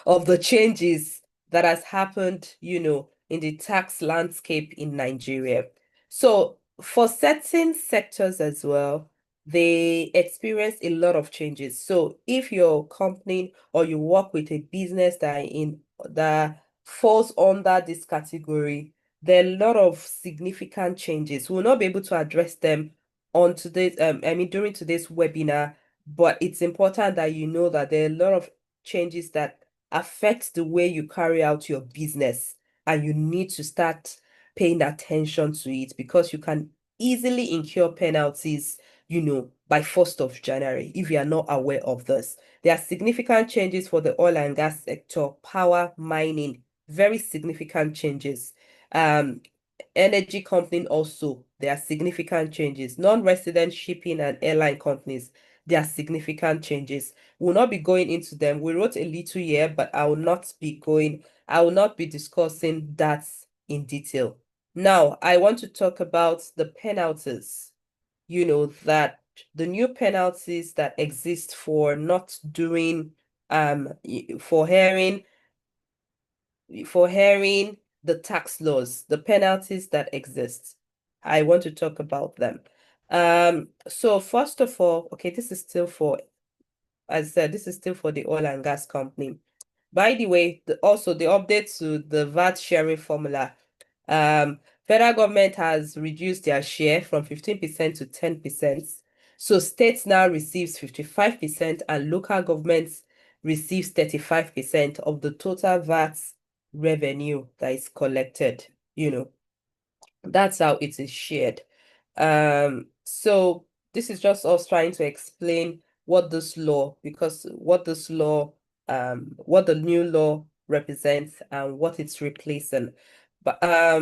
of the changes that has happened, in the tax landscape in Nigeria. So for certain sectors as well, they experience a lot of changes. So if your company or you work with a business that falls under this category, there are a lot of significant changes. We'll not be able to address them on today's during today's webinar, but it's important that you know that there are a lot of changes that affect the way you carry out your business, and you need to start paying attention to it because you can easily incur penalties, by 1st of January if you are not aware of this. There are significant changes for the oil and gas sector, power, mining, very significant changes. Energy company also, there are significant changes. Non-resident shipping and airline companies, there are significant changes. We'll not be going into them. We wrote a little here, but I will not be discussing that in detail. Now, I want to talk about the penalties, that the new penalties that exist for not doing, for hearing the tax laws, the penalties that exist. I want to talk about them. So first of all, okay, this is still for, as I said, this is still for the oil and gas company. By the way, also the update to the VAT sharing formula. Federal government has reduced their share from 15% to 10%. So states now receives 55% and local governments receives 35% of the total VAT revenue that is collected. That's how it is shared. So this is just us trying to explain what this law, because what the new law represents and what it's replacing. But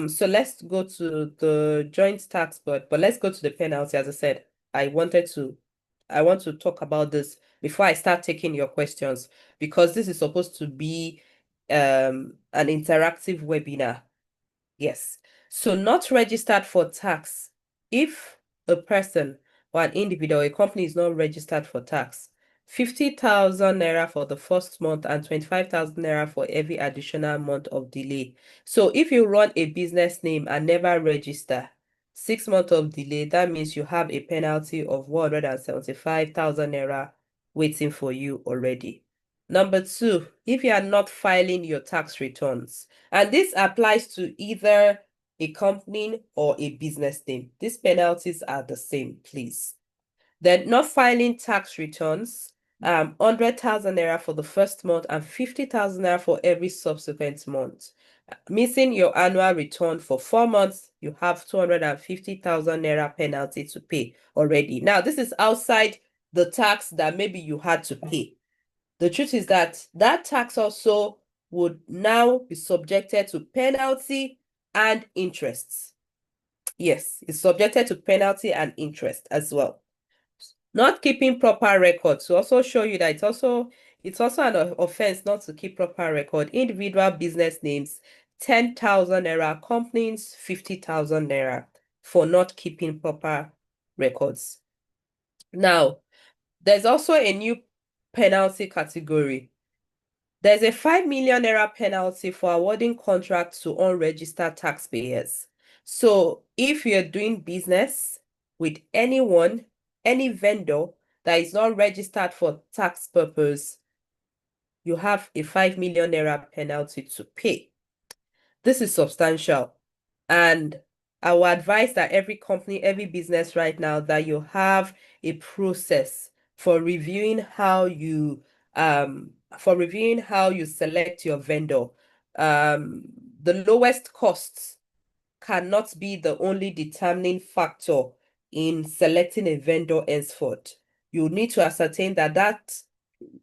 so let's go to the joint tax board, but let's go to the penalty. As I said, I want to talk about this before I start taking your questions, because this is supposed to be an interactive webinar. Yes. So not registered for tax. If a person or an individual or a company is not registered for tax, 50,000 naira for the first month and 25,000 naira for every additional month of delay. So if you run a business name and never register, 6 months of delay, that means you have a penalty of 175,000 naira waiting for you already. Number two, if you are not filing your tax returns, and this applies to either a company or a business name, these penalties are the same, please. Then not filing tax returns, 100,000 naira for the first month and 50,000 naira for every subsequent month. Missing your annual return for 4 months, you have 250,000 naira penalty to pay already. Now, this is outside the tax that maybe you had to pay. The truth is that that tax also would now be subjected to penalty and interest. Yes, it's subjected to penalty and interest as well. Not keeping proper records to also show you that it's also an offense not to keep proper record. Individual business names, 10,000 naira, companies, 50,000 naira for not keeping proper records. Now, there's also a new penalty category. There's a 5 million naira penalty for awarding contracts to unregistered taxpayers. So if you're doing business with anyone, any vendor that is not registered for tax purpose, you have a 5 million naira penalty to pay. This is substantial. And I will advise that every company, every business right now, that you have a process for reviewing how you select your vendor. The lowest costs cannot be the only determining factor in selecting a vendor henceforth. You need to ascertain that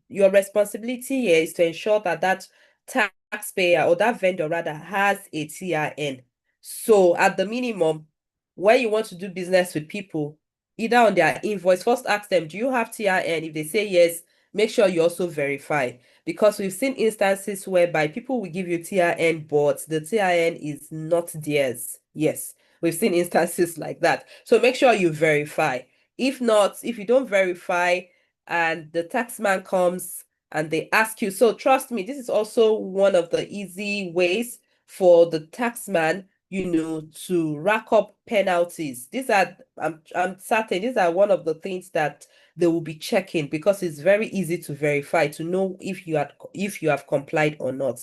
your responsibility here is to ensure that taxpayer or that vendor rather has a TIN. So at the minimum, when you want to do business with people, either on their invoice, first ask them, do you have TIN? If they say yes, make sure you also verify. Because we've seen instances whereby people will give you TIN, but the TIN is not theirs. Yes, we've seen instances like that. So make sure you verify. If not, if you don't verify and the taxman comes and they ask you, so trust me, this is also one of the easy ways for the taxman, to rack up penalties. I'm certain these are one of the things that they will be checking, because it's very easy to verify to know if you have complied or not.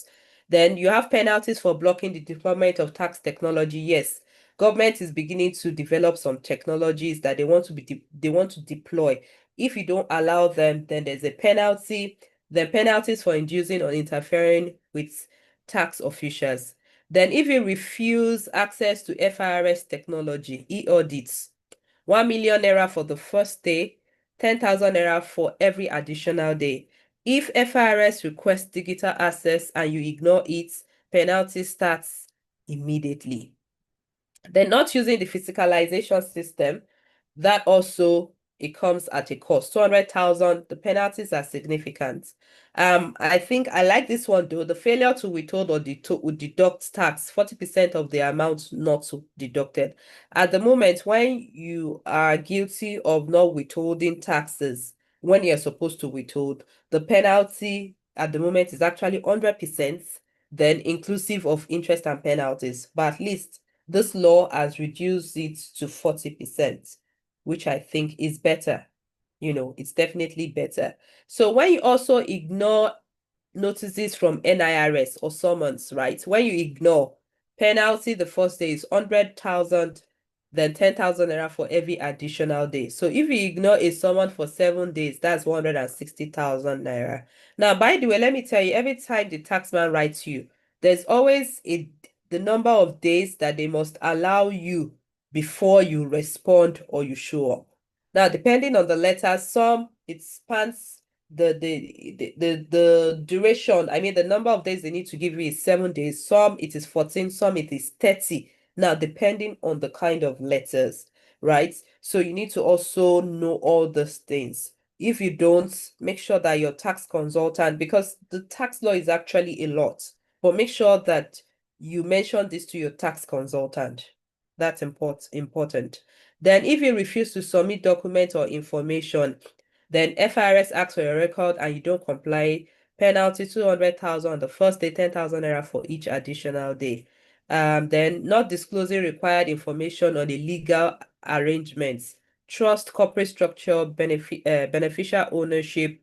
Then you have penalties for blocking the deployment of tax technology. Yes, government is beginning to develop some technologies that they want to deploy. If you don't allow them, then there's a penalty. Then penalties for inducing or interfering with tax officials. Then if you refuse access to FIRS technology, e-audits, 1 million naira for the first day, 10,000 naira for every additional day. If FIRS requests digital access and you ignore it, penalty starts immediately. Then not using the physicalization system, that also, it comes at a cost. 200,000, the penalties are significant. I think I like this one though. The failure to withhold or deduct tax, 40% of the amount not deducted. At the moment, when you are guilty of not withholding taxes when you're supposed to withhold, the penalty at the moment is actually 100%, then inclusive of interest and penalties. But at least this law has reduced it to 40%, which I think is better. It's definitely better. So when you also ignore notices from NIRS or summons, right? When you ignore, penalty the first day is 100,000, then 10,000 naira for every additional day. So if you ignore a summon for 7 days, that's 160,000 naira. Now, by the way, let me tell you, every time the taxman writes you, there's always the number of days that they must allow you before you respond or you show up. Now, depending on the letter, some it spans the duration. I mean, the number of days they need to give you is 7 days. Some it is 14, some it is 30. Now, depending on the kind of letters, right? So you need to also know all those things. If you don't, make sure that your tax consultant, because the tax law is actually a lot, but make sure that you mention this to your tax consultant. That's important. Then if you refuse to submit documents or information, Then FIRS asks for your record and you don't comply, penalty 200,000 on the first day, 10,000 naira for each additional day. Then not disclosing required information on the legal arrangements, trust, corporate structure, beneficial ownership.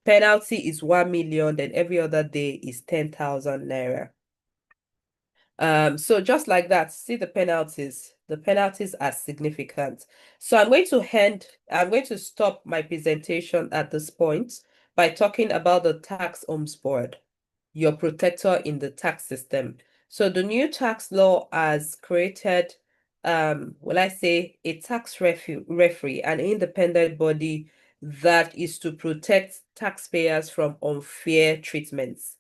Penalty is 1 million, then every other day is 10,000 naira. So just like that, see the penalties. The penalties are significant. So I'm going to stop my presentation at this point by talking about the tax homes board, your protector in the tax system. So the new tax law has created, will I say, a tax referee, an independent body that is to protect taxpayers from unfair treatments.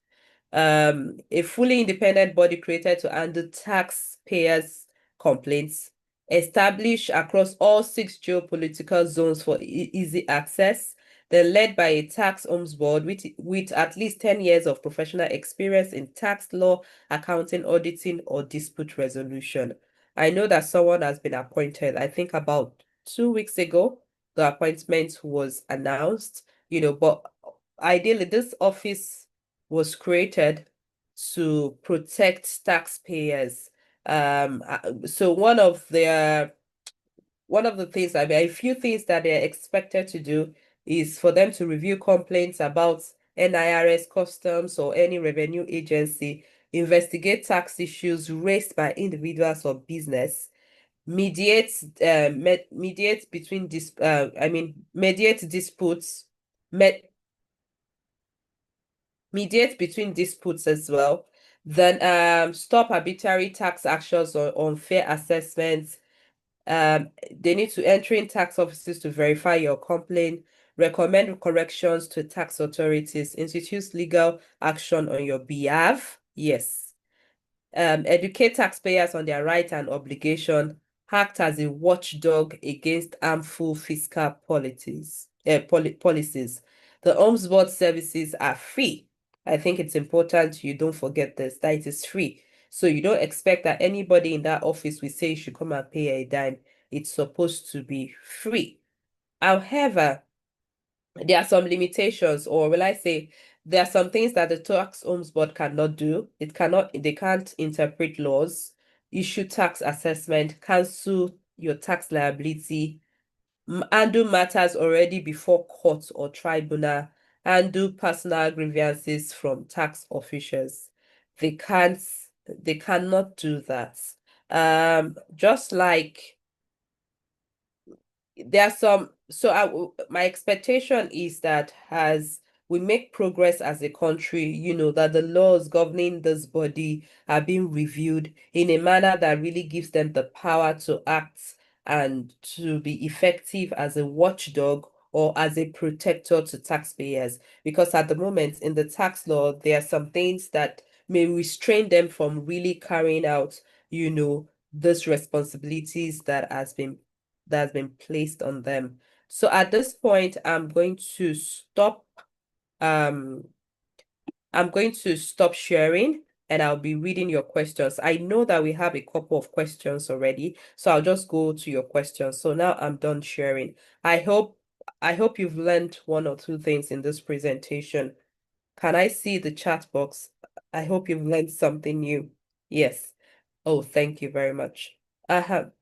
A fully independent body created to handle taxpayers' complaints, established across all 6 geopolitical zones for easy access, then led by a tax homes board with at least 10 years of professional experience in tax law, accounting, auditing, or dispute resolution. I know that someone has been appointed, I think about 2 weeks ago, the appointment was announced, but ideally this office was created to protect taxpayers. So one of the things, I mean, a few things that they're expected to do is for them to review complaints about NIRS, customs, or any revenue agency, investigate tax issues raised by individuals or business, mediate mediate between mediate disputes, med mediate between disputes as well. Then stop arbitrary tax actions or unfair assessments. They need to enter in tax offices to verify your complaint, recommend corrections to tax authorities, institute legal action on your behalf. Yes. Educate taxpayers on their right and obligation, act as a watchdog against harmful fiscal policies. The Ombudsman services are free. I think it's important you don't forget this, that it is free. So you don't expect that anybody in that office will say you should come and pay a dime. It's supposed to be free. However, there are some limitations, or will I say, there are some things that the tax homes board cannot do. They can't interpret laws, issue tax assessment, cancel your tax liability, handle matters already before court or tribunal, handle personal grievances from tax officials. They can't, they cannot do that. Just like there are some, my expectation is that as we make progress as a country, that the laws governing this body are being reviewed in a manner that really gives them the power to act and to be effective as a watchdog or as a protector to taxpayers. Because at the moment in the tax law, there are some things that may restrain them from really carrying out, those responsibilities that has been placed on them. So at this point, um I'm going to stop sharing and I'll be reading your questions. I know that we have a couple of questions already, so I'll just go to your questions. So now I'm done sharing. I hope I hope you've learned one or two things in this presentation. Can I see the chat box? I hope you've learned something new. Yes. Oh, thank you very much. I have.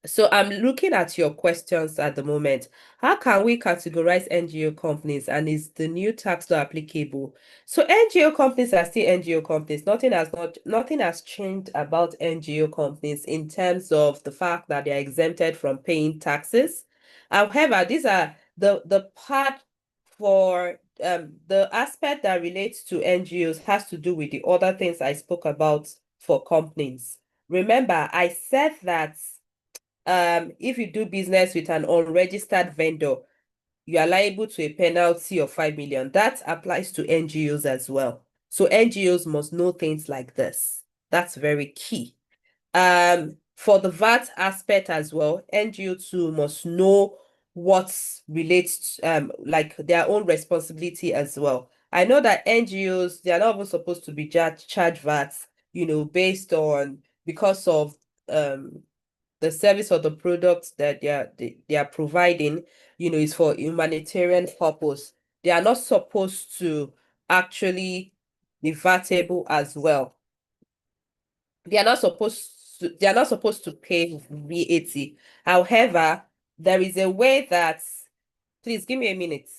So I'm looking at your questions at the moment. How can we categorize NGO companies and is the new tax law applicable? So NGO companies are still NGO companies. Nothing has changed about NGO companies in terms of the fact that they are exempted from paying taxes. However, these are the part for the aspect that relates to NGOs has to do with the other things I spoke about for companies. Remember, I said that if you do business with an unregistered vendor, you are liable to a penalty of 5 million. That applies to NGOs as well. So NGOs must know things like this. That's very key. For the VAT aspect as well, NGO too must know what relates like their own responsibility as well. I know that NGOs, they are not even supposed to be charged VAT, based on because of the service or the product that they are providing, is for humanitarian purpose, they are not supposed to actually be vatable as well. They are not supposed to pay VAT. However, there is a way that, please give me a minute.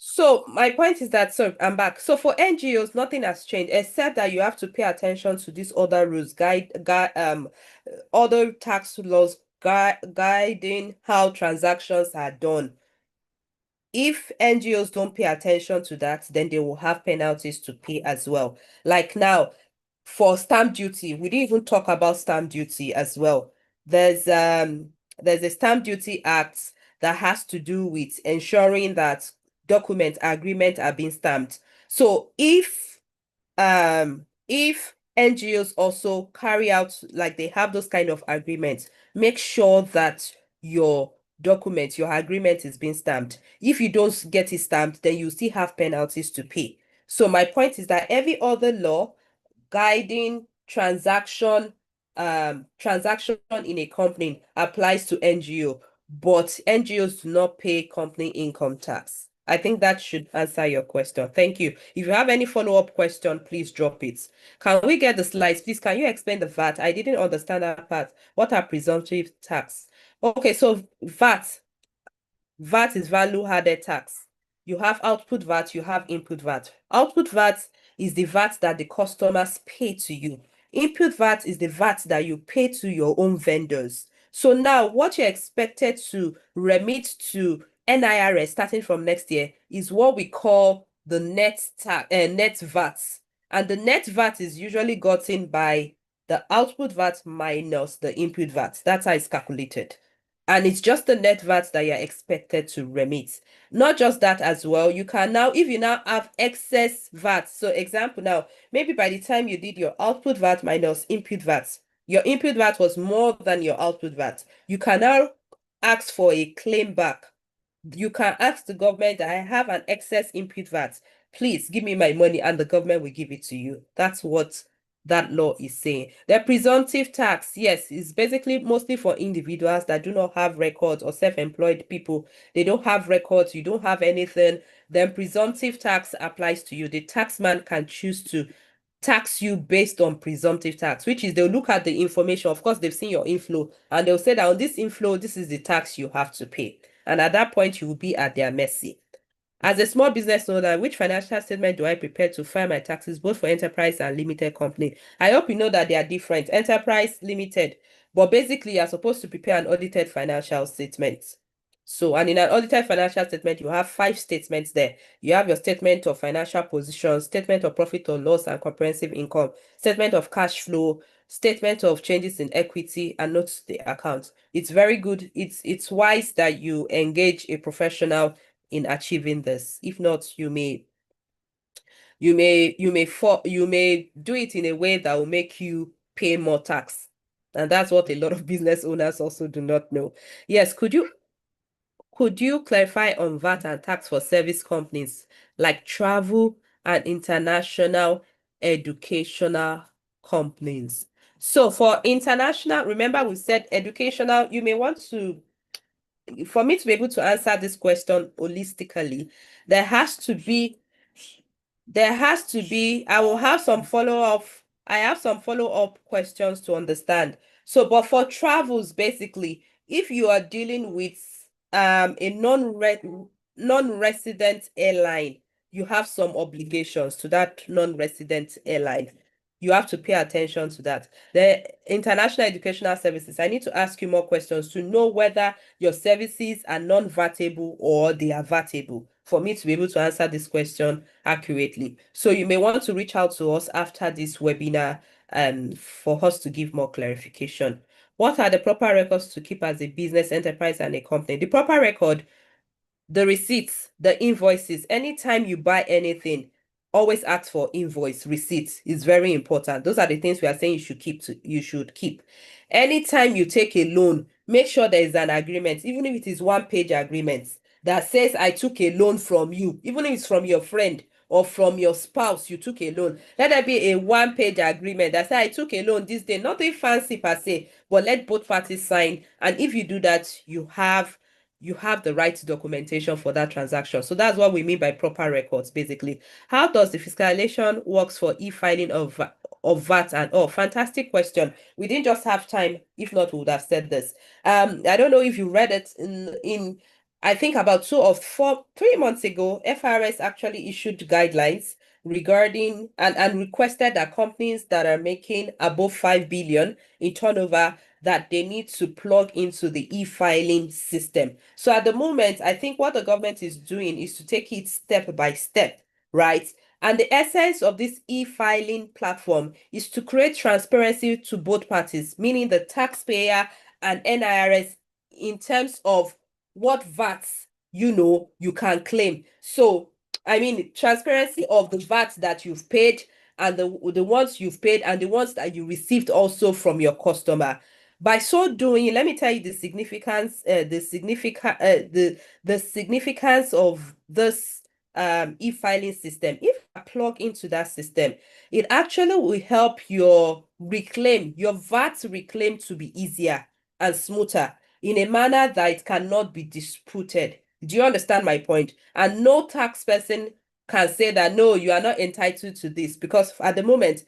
So my point is that, so I'm back. So for NGOs, nothing has changed except that you have to pay attention to these other rules, other tax laws guiding how transactions are done. If NGOs don't pay attention to that, then they will have penalties to pay as well. Like now, for stamp duty, we didn't even talk about stamp duty as well. There's a stamp duty act that has to do with ensuring that agreement are being stamped. So if NGOs also carry out, like, they have those kind of agreements, make sure that your your agreement is being stamped. If you don't get it stamped, then you still have penalties to pay. So my point is that every other law guiding transaction in a company applies to NGO, but NGOs do not pay company income tax. I think that should answer your question. Thank you. If you have any follow-up question, please drop it. Can we get the slides? Please, can you explain the VAT? I didn't understand that part. What are presumptive tax? Okay, so VAT is value added tax. You have output VAT, you have input VAT. Output VAT is the VAT that the customers pay to you. Input VAT is the VAT that you pay to your own vendors. So now what you're expected to remit to NIRS starting from next year is what we call the net VAT. And the net VAT is usually gotten by the output VAT minus the input VAT. That's how it's calculated. And it's just the net VAT that you're expected to remit. Not just that as well, you can now, if you now have excess VAT, so example now, maybe by the time you did your output VAT minus input VAT, your input VAT was more than your output VAT, you can now ask for a claim back. You can ask the government that I have an excess input VAT. Please give me my money, and the government will give it to you. That's what that law is saying. The presumptive tax, yes, is basically mostly for individuals that do not have records, or self-employed people. They don't have records, you don't have anything. Then presumptive tax applies to you. The taxman can choose to tax you based on presumptive tax, which is they'll look at the information. Of course, they've seen your inflow, and they'll say that on this inflow, this is the tax you have to pay. And at that point, you will be at their mercy. As a small business owner, which financial statement do I prepare to file my taxes, both for enterprise and limited company? I hope you know that they are different. Enterprise, limited. But basically, you're supposed to prepare an audited financial statement. So, and in an audited financial statement, you have 5 statements there. You have your statement of financial position, statement of profit or loss and comprehensive income, statement of cash flow, statement of changes in equity, and notes to the account. It's very good. It's wise that you engage a professional in achieving this. If not, you may do it in a way that will make you pay more tax. And that's what a lot of business owners also do not know. Yes, could you clarify on VAT and tax for service companies like travel and international educational companies? So for international, remember we said educational, you may want to, for me to be able to answer this question holistically, there has to be I will have some follow-up. I have some follow-up questions to understand. So, but for travels, basically, if you are dealing with a non-resident airline, you have some obligations to that non-resident airline. You have to pay attention to that. The international educational services, I need to ask you more questions to know whether your services are non-vatable or they are vatable for me to be able to answer this question accurately. So you may want to reach out to us after this webinar for us to give more clarification. What are the proper records to keep as a business enterprise and a company? The proper record, the receipts, the invoices, anytime you buy anything, always ask for invoice receipts. It's very important. Those are the things we are saying you should keep. Anytime you take a loan, make sure there is an agreement, even if it is one-page agreement that says I took a loan from you, even if it's from your friend or from your spouse, you took a loan. Let there be a one-page agreement that says I took a loan this day, nothing fancy per se, but let both parties sign. And if you do that, you have the right documentation for that transaction. So that's what we mean by proper records, basically. How does the fiscalization works for e-filing of VAT and all? Fantastic question. We didn't just have time. If not, we would have said this. I don't know if you read it in I think about 3 months ago, FRS actually issued guidelines regarding and requested that companies that are making above 5 billion in turnover that they need to plug into the e-filing system. So at the moment, I think what the government is doing is to take it step by step, right? And the essence of this e-filing platform is to create transparency to both parties, meaning the taxpayer and NIRS in terms of what VATs you can claim. So, I mean, transparency of the VAT that you've paid and the ones you've paid and the ones that you received also from your customer. By so doing, let me tell you the significance, the significance of this e-filing system. If I plug into that system, it actually will help your VAT reclaim to be easier and smoother in a manner that it cannot be disputed. Do you understand my point? And no tax person can say that no, you are not entitled to this, because at the moment,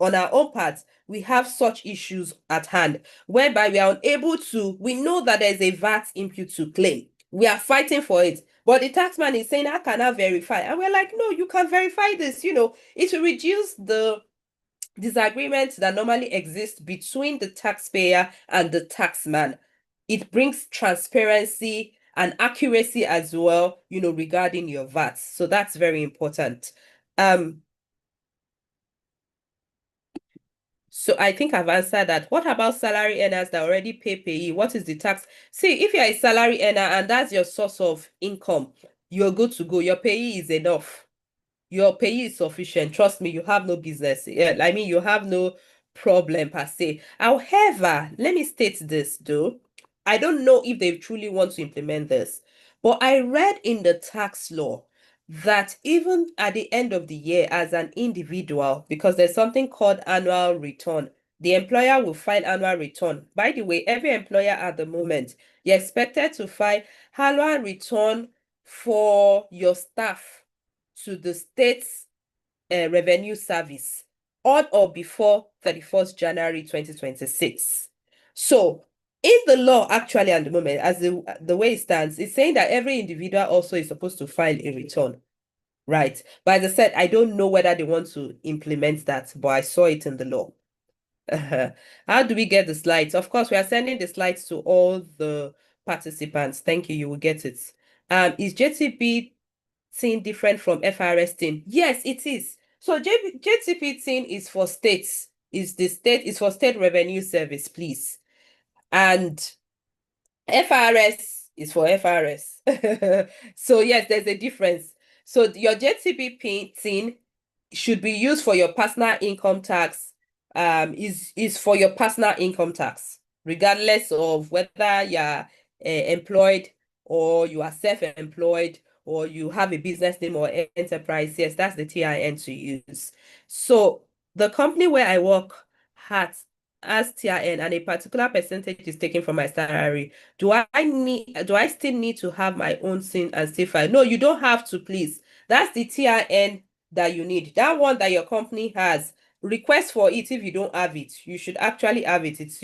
on our own part, we have such issues at hand whereby we are unable to, we know that there's a VAT input to claim. We are fighting for it. But the taxman is saying, how can I verify? And we're like, no, you can verify this. It will reduce the disagreements that normally exist between the taxpayer and the taxman. It brings transparency and accuracy as well, regarding your VAT. So that's very important. So I think I've answered that. What about salary earners that already pay payee? What is the tax? See, if you're a salary earner and that's your source of income, you're good to go. Your payee is enough. Your pay is sufficient. Trust me, you have no business. Yeah, I mean, you have no problem per se. However, let me state this though. I don't know if they truly want to implement this, but I read in the tax law that even at the end of the year as an individual, because there's something called annual return, the employer will file annual return. By the way, every employer at the moment, you're expected to file annual return for your staff to the state's revenue service on or before 31st January 2026. So, in the law, actually, at the moment, as the way it stands, it's saying that every individual also is supposed to file a return, right? But as I said, I don't know whether they want to implement that, but I saw it in the law. How do we get the slides? Of course, we are sending the slides to all the participants. Thank you. You will get it. Is JTP thing different from FRS thing? Yes, it is. So JTP thing is for states. Is for state revenue service, please. And FRS is for FRS. So yes, there's a difference. So your JTP thing should be used for your personal income tax, is for your personal income tax, regardless of whether you're employed or you are self-employed or you have a business name or enterprise. Yes, that's the TIN to use. So the company where I work has as TIN and a particular percentage is taken from my salary. Do I still need to have my own SIN and still file? No, you don't have to, please. That's the TIN that you need. That one that your company has, request for it if you don't have it. You should actually have it. It's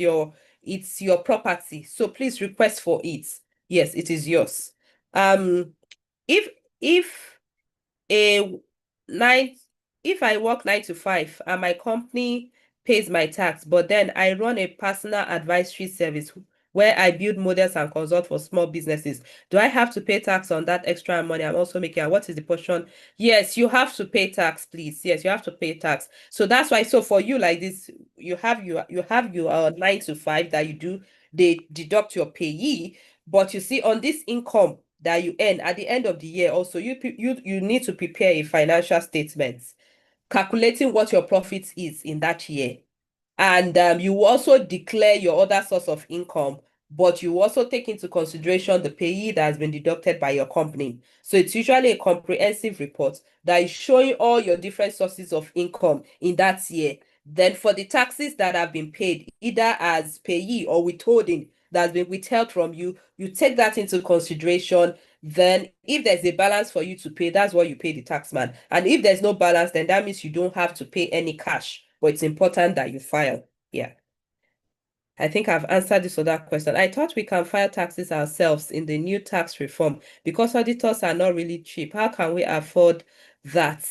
your property. So please request for it. Yes, it is yours. If if a nine if I work 9 to 5 and my company pays my tax, but then I run a personal advisory service where I build models and consult for small businesses, do I have to pay tax on that extra money I'm also making? And what is the portion? Yes, you have to pay tax, please. Yes, you have to pay tax. So that's why. So for you like this, you have your 9 to 5 that you do. They deduct your payee, but you see on this income that you earn at the end of the year, also you need to prepare a financial statement calculating what your profit is in that year. And you will also declare your other source of income, but you also take into consideration the payee that has been deducted by your company. So it's usually a comprehensive report that is showing all your different sources of income in that year. Then for the taxes that have been paid, either as payee or withholding that has been withheld from you, you take that into consideration. Then if there's a balance for you to pay, that's what you pay the taxman. And if there's no balance, then that means you don't have to pay any cash, but it's important that you file. Yeah. I think I've answered this other question. I thought we can file taxes ourselves in the new tax reform because auditors are not really cheap. How can we afford that?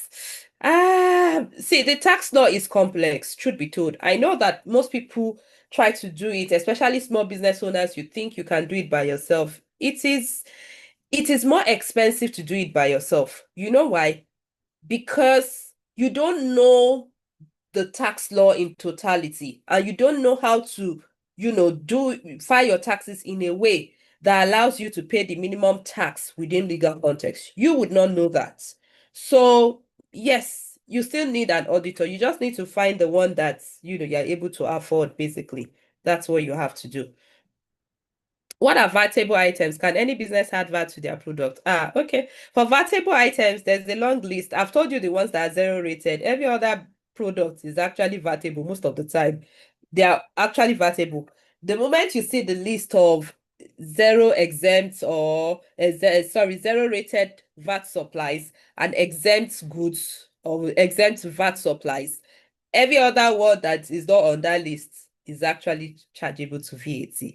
See, the tax law is complex, truth be told. I know that most people try to do it, especially small business owners. You think you can do it by yourself. It is more expensive to do it by yourself. You know why? Because you don't know the tax law in totality and you don't know how to do file your taxes in a way that allows you to pay the minimum tax within legal context. You would not know that. So yes, you still need an auditor. You just need to find the one that you're able to afford. Basically, that's what you have to do. What are vatable items? Can any business add VAT to their product? Okay. For vatable items, there's a long list. I've told you the ones that are zero rated. Every other product is actually vatable most of the time. They are actually vatable. The moment you see the list of zero exempt or zero rated VAT supplies and exempt goods or exempt VAT supplies, every other one that is not on that list is actually chargeable to VAT.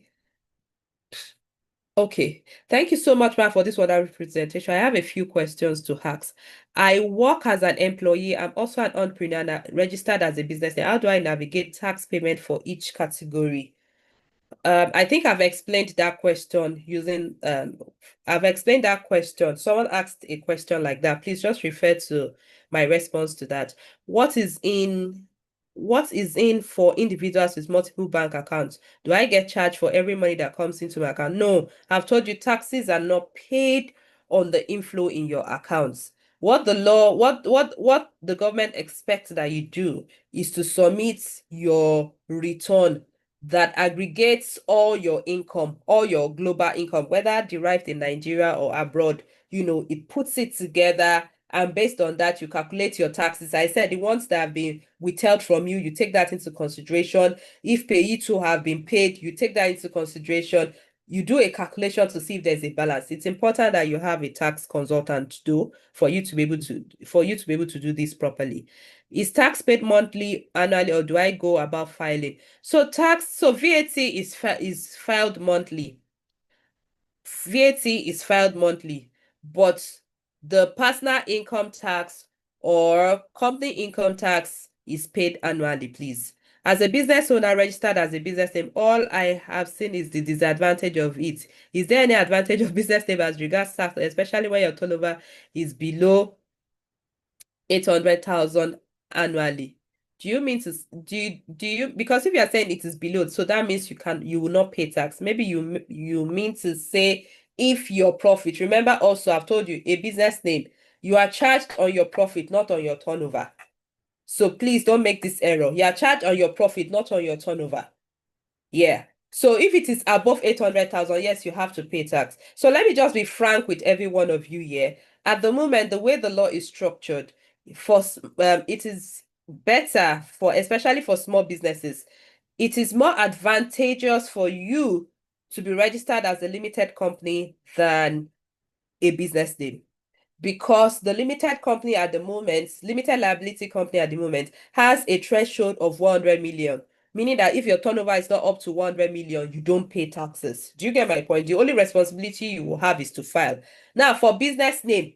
Okay, thank you so much, ma'am, for this wonderful presentation. I have a few questions to ask. I work as an employee. I'm also an entrepreneur and registered as a business. How do I navigate tax payment for each category? I think I've explained that question I've explained that question. Someone asked a question like that. Please just refer to my response to that. What is in for individuals with multiple bank accounts? Do I get charged for every money that comes into my account? No, I've told you taxes are not paid on the inflow in your accounts. What the government expects that you do is to submit your return that aggregates all your income, all your global income, whether derived in Nigeria or abroad. It puts it together, and based on that, you calculate your taxes. I said the ones that have been withheld from you, you take that into consideration. If payee to have been paid, you take that into consideration. You do a calculation to see if there's a balance. It's important that you have a tax consultant for you to be able to do this properly. Is tax paid monthly, annually, or do I go about filing? So VAT is filed monthly. VAT is filed monthly, but the personal income tax or company income tax is paid annually, please. As a business owner registered as a business name, all I have seen is the disadvantage of it. Is there any advantage of business name as regards tax, especially when your turnover is below 800,000 annually? Do you mean to because if you are saying it is below, so that means you will not pay tax. Maybe you mean to say if your profit, remember also I've told you a business name, you are charged on your profit, not on your turnover. So please don't make this error. You are charged on your profit, not on your turnover. Yeah. So if it is above 800,000, yes, you have to pay tax. So let me just be frank with every one of you here. At the moment, the way the law is structured, it is better especially for small businesses. It is more advantageous for you to be registered as a limited company than a business name, because the limited liability company at the moment has a threshold of 100 million, meaning that if your turnover is not up to 100 million, you don't pay taxes. Do you get my point? The only responsibility you will have is to file. Now, for business name,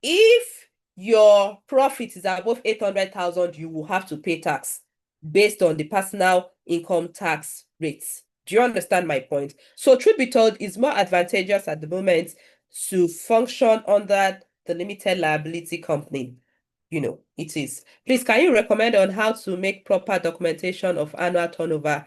if your profit is above 800,000, you will have to pay tax based on the personal income tax rates. Do you understand my point? So truth be told, it's more advantageous at the moment to function under the limited liability company. It is. Please, can you recommend on how to make proper documentation of annual turnover?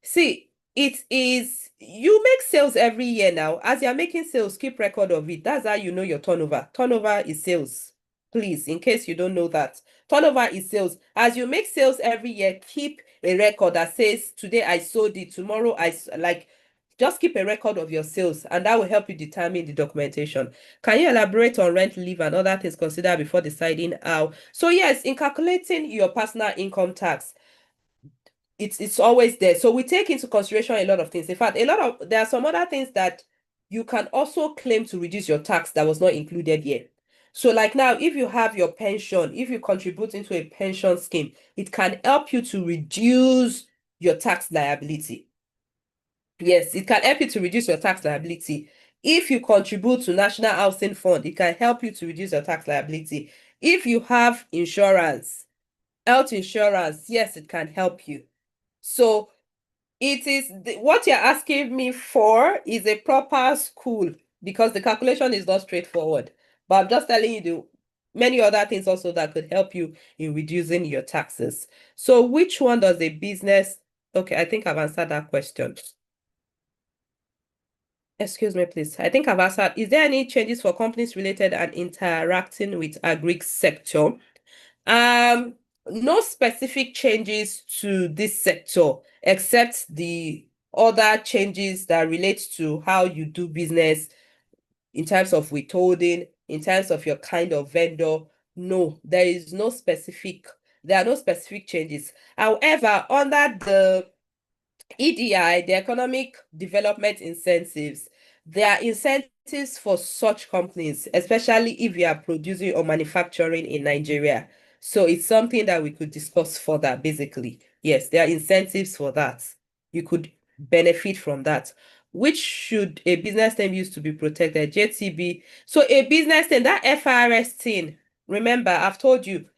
See, It is, you make sales every year now. As you're making sales, keep record of it. That's how you know your turnover. Turnover is sales. Please, in case you don't know that. Turnover is sales. As you make sales every year, keep a record that says, today I sold it, tomorrow like, just keep a record of your sales, and that will help you determine the documentation. Can you elaborate on rent, leave, and other things considered before deciding how? So yes, in calculating your personal income tax, it's always there. So we take into consideration a lot of things. In fact, there are some other things that you can also claim to reduce your tax that was not included here. So like now, if you have your pension, if you contribute into a pension scheme, it can help you to reduce your tax liability. Yes, it can help you to reduce your tax liability. If you contribute to National Housing Fund, it can help you to reduce your tax liability. If you have insurance, health insurance, yes, it can help you. So it is what you're asking me for is a proper school, because the calculation is not straightforward. But I'm just telling you the many other things also that could help you in reducing your taxes. So which one does a business? Okay, I think I've answered that question. Excuse me, please. I think I've answered. Is there any changes for companies related and interacting with agri sector? Um, no specific changes to this sector, except the other changes that relate to how you do business in terms of withholding, in terms of your kind of vendor. No, there are no specific changes. However, under the EDI, the Economic Development Incentives, there are incentives for such companies, especially if you are producing or manufacturing in Nigeria. So it's something that we could discuss further, basically. Yes, there are incentives for that. You could benefit from that. Which should a business name use to be protected? JTB. So a business name, that FRS thing, remember, I've told you,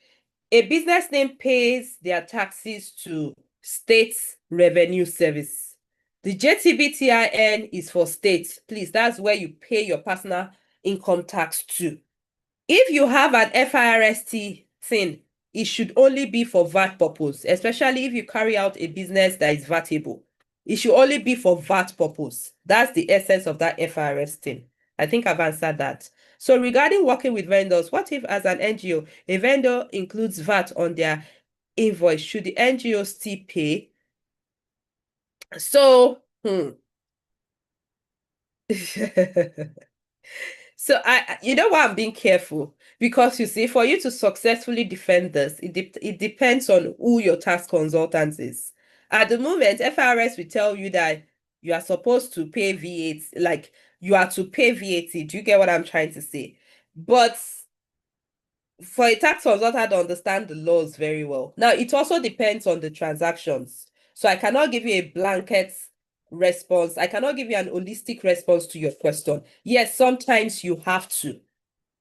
a business name pays their taxes to State Revenue Service. The JTBTIN is for state. Please, that's where you pay your personal income tax to. If you have an FIRST thing, it should only be for VAT purpose, especially if you carry out a business that is VATable. It should only be for VAT purpose. That's the essence of that FIRS thing. I think I've answered that. So regarding working with vendors, what if as an NGO, a vendor includes VAT on their invoice? Should the NGO still pay? So, So you know why I'm being careful? Because you see, for you to successfully defend this, it depends on who your tax consultant is. At the moment, FRS will tell you that you are supposed to pay VAT, like you are to pay VAT. Do you get what I'm trying to say? But for a tax consultant to understand the laws very well. Now, it also depends on the transactions. So I cannot give you a blanket response. I cannot give you an holistic response to your question. Yes, sometimes you have to.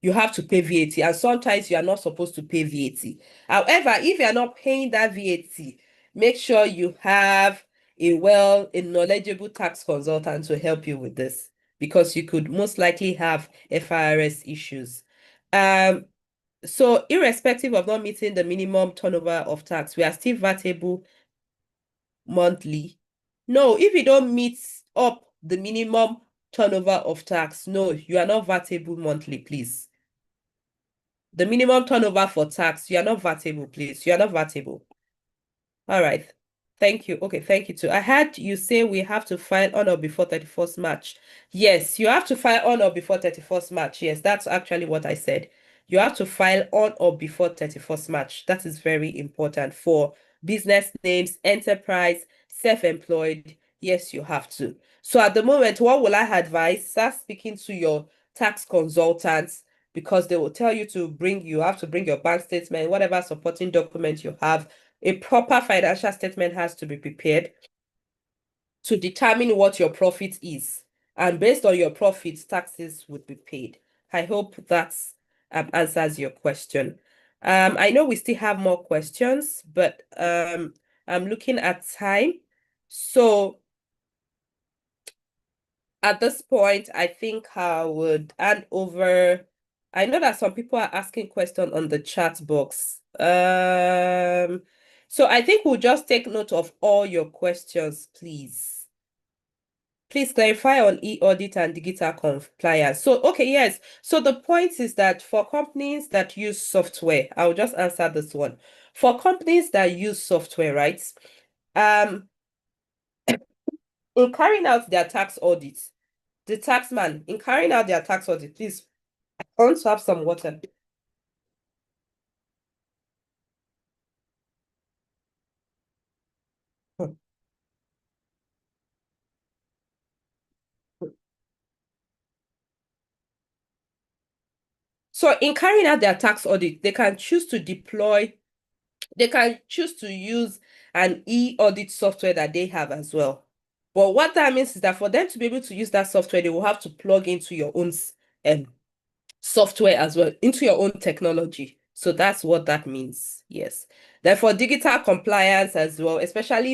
You have to pay VAT, and sometimes you are not supposed to pay VAT. However, if you are not paying that VAT, make sure you have a knowledgeable tax consultant to help you with this, because you could most likely have FIRS issues. Um, so irrespective of not meeting the minimum turnover of tax, we are still vatable monthly. No, if you don't meet up the minimum turnover of tax, no, you are not vatable monthly, please. The minimum turnover for tax, you are not vatable, please. You are not vatable. All right. Thank you. Okay, thank you too. I heard you say we have to file on or before 31st March. Yes, you have to file on or before 31st March. Yes, that's actually what I said. You have to file on or before 31st March. That is very important for business names, enterprise, self-employed. Yes, you have to. So at the moment, what will I advise? Start speaking to your tax consultants, because they will tell you have to bring your bank statement, whatever supporting document you have. A proper financial statement has to be prepared to determine what your profit is. And based on your profits, taxes would be paid. I hope that answers your question. I know we still have more questions, but I'm looking at time. So at this point, I think I would hand over. I know that some people are asking questions on the chat box. So I think we'll just take note of all your questions, please. Please clarify on e-audit and digital compliance. So, okay, yes. So the point is that for companies that use software, I'll just answer this one. For companies that use software, right? Um, in carrying out their tax audits, the taxman, in carrying out their tax audit, please, I want to have some water. So in carrying out their tax audit, they can choose to deploy, they can choose to use an e-audit software that they have as well. But what that means is that for them to be able to use that software, they will have to plug into your own software as well, into your own technology. So that's what that means. Yes. Therefore, digital compliance as well, especially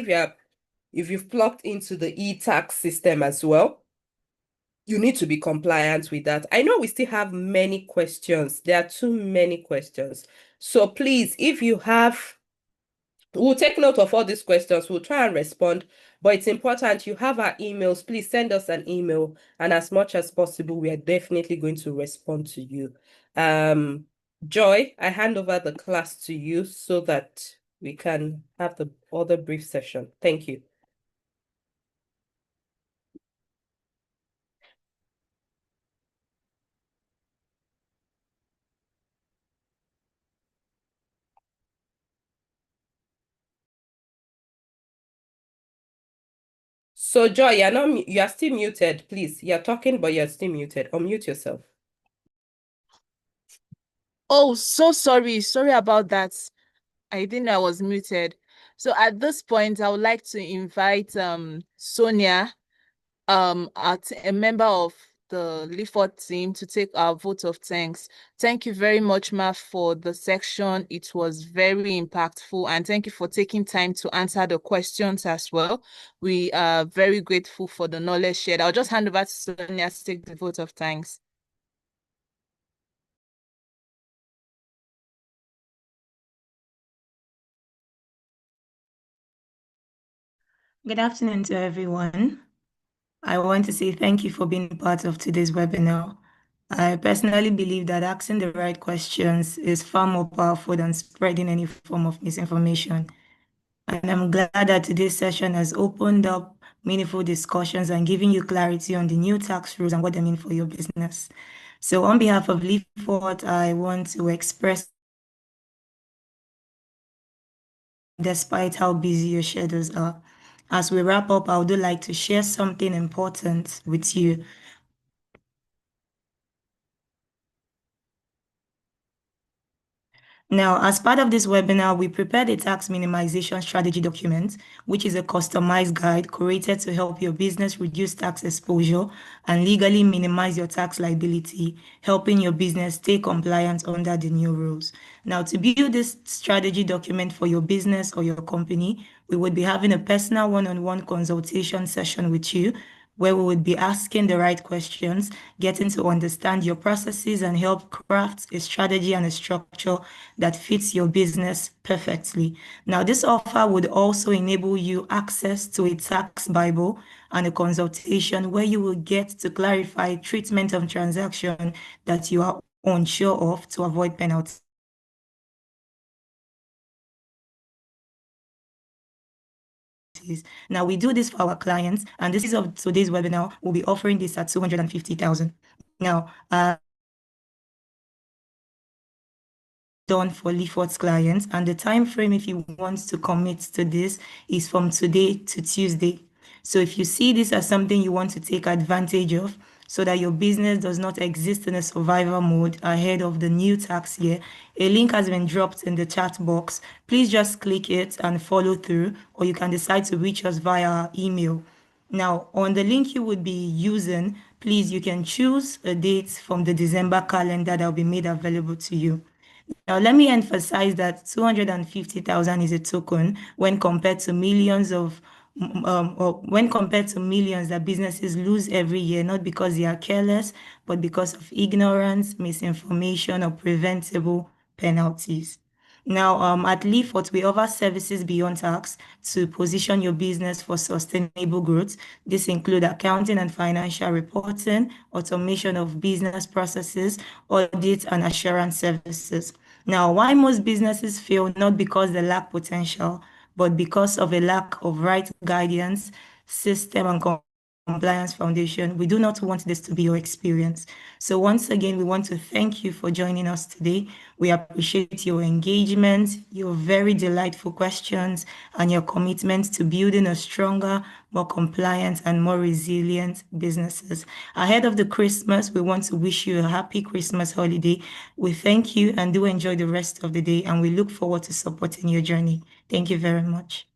if you've plugged into the e-tax system as well, you need to be compliant with that. I know we still have many questions. There are too many questions. So please, if you have, we'll take note of all these questions. We'll try and respond. But it's important you have our emails. Please send us an email. And as much as possible, we are definitely going to respond to you. Joy, I hand over the class to you so that we can have the other brief session. Thank you. So Joy, you are still muted, please. You're talking, but you're still muted. Unmute yourself. Oh, so sorry. Sorry about that. I think I was muted. So at this point, I would like to invite Sonia, a member of the Lefort team, to take our vote of thanks. Thank you very much, Ma, for the section. It was very impactful, and thank you for taking time to answer the questions as well. We are very grateful for the knowledge shared. I'll just hand over to Sonia to take the vote of thanks. Good afternoon to everyone. I want to say thank you for being part of today's webinar. I personally believe that asking the right questions is far more powerful than spreading any form of misinformation. And I'm glad that today's session has opened up meaningful discussions and giving you clarity on the new tax rules and what they mean for your business. So on behalf of Lefort, I want to express, despite how busy your schedules are. As we wrap up, I would like to share something important with you. Now, as part of this webinar, we prepared a tax minimization strategy document, which is a customized guide created to help your business reduce tax exposure and legally minimize your tax liability, helping your business stay compliant under the new rules. Now, to build this strategy document for your business or your company, we would be having a personal one-on-one consultation session with you, where we would be asking the right questions, getting to understand your processes and help craft a strategy and a structure that fits your business perfectly. Now, this offer would also enable you access to a tax Bible and a consultation where you will get to clarify treatment of transaction that you are unsure of to avoid penalties. Now, we do this for our clients, and this is of today's webinar. We'll be offering this at 250,000. Now, done for Lefort's clients, and the time frame if you want to commit to this is from today to Tuesday. So if you see this as something you want to take advantage of so that your business does not exist in a survival mode ahead of the new tax year, a link has been dropped in the chat box. Please just click it and follow through, or you can decide to reach us via our email. Now, on the link you would be using, please, you can choose a date from the December calendar that will be made available to you. Now, let me emphasize that 250,000 is a token when compared to millions or when compared to millions that businesses lose every year, not because they are careless, but because of ignorance, misinformation, or preventable penalties. Now, at Lefort, we offer services beyond tax to position your business for sustainable growth. This include accounting and financial reporting, automation of business processes, audit and assurance services. Now, why most businesses fail? Not because they lack potential, but because of a lack of right guidance, system, and compliance foundation. We do not want this to be your experience. So once again, we want to thank you for joining us today. We appreciate your engagement, your very delightful questions, and your commitment to building a stronger, more compliant, and more resilient businesses. Ahead of the Christmas, we want to wish you a happy Christmas holiday. We thank you and do enjoy the rest of the day, and we look forward to supporting your journey. Thank you very much.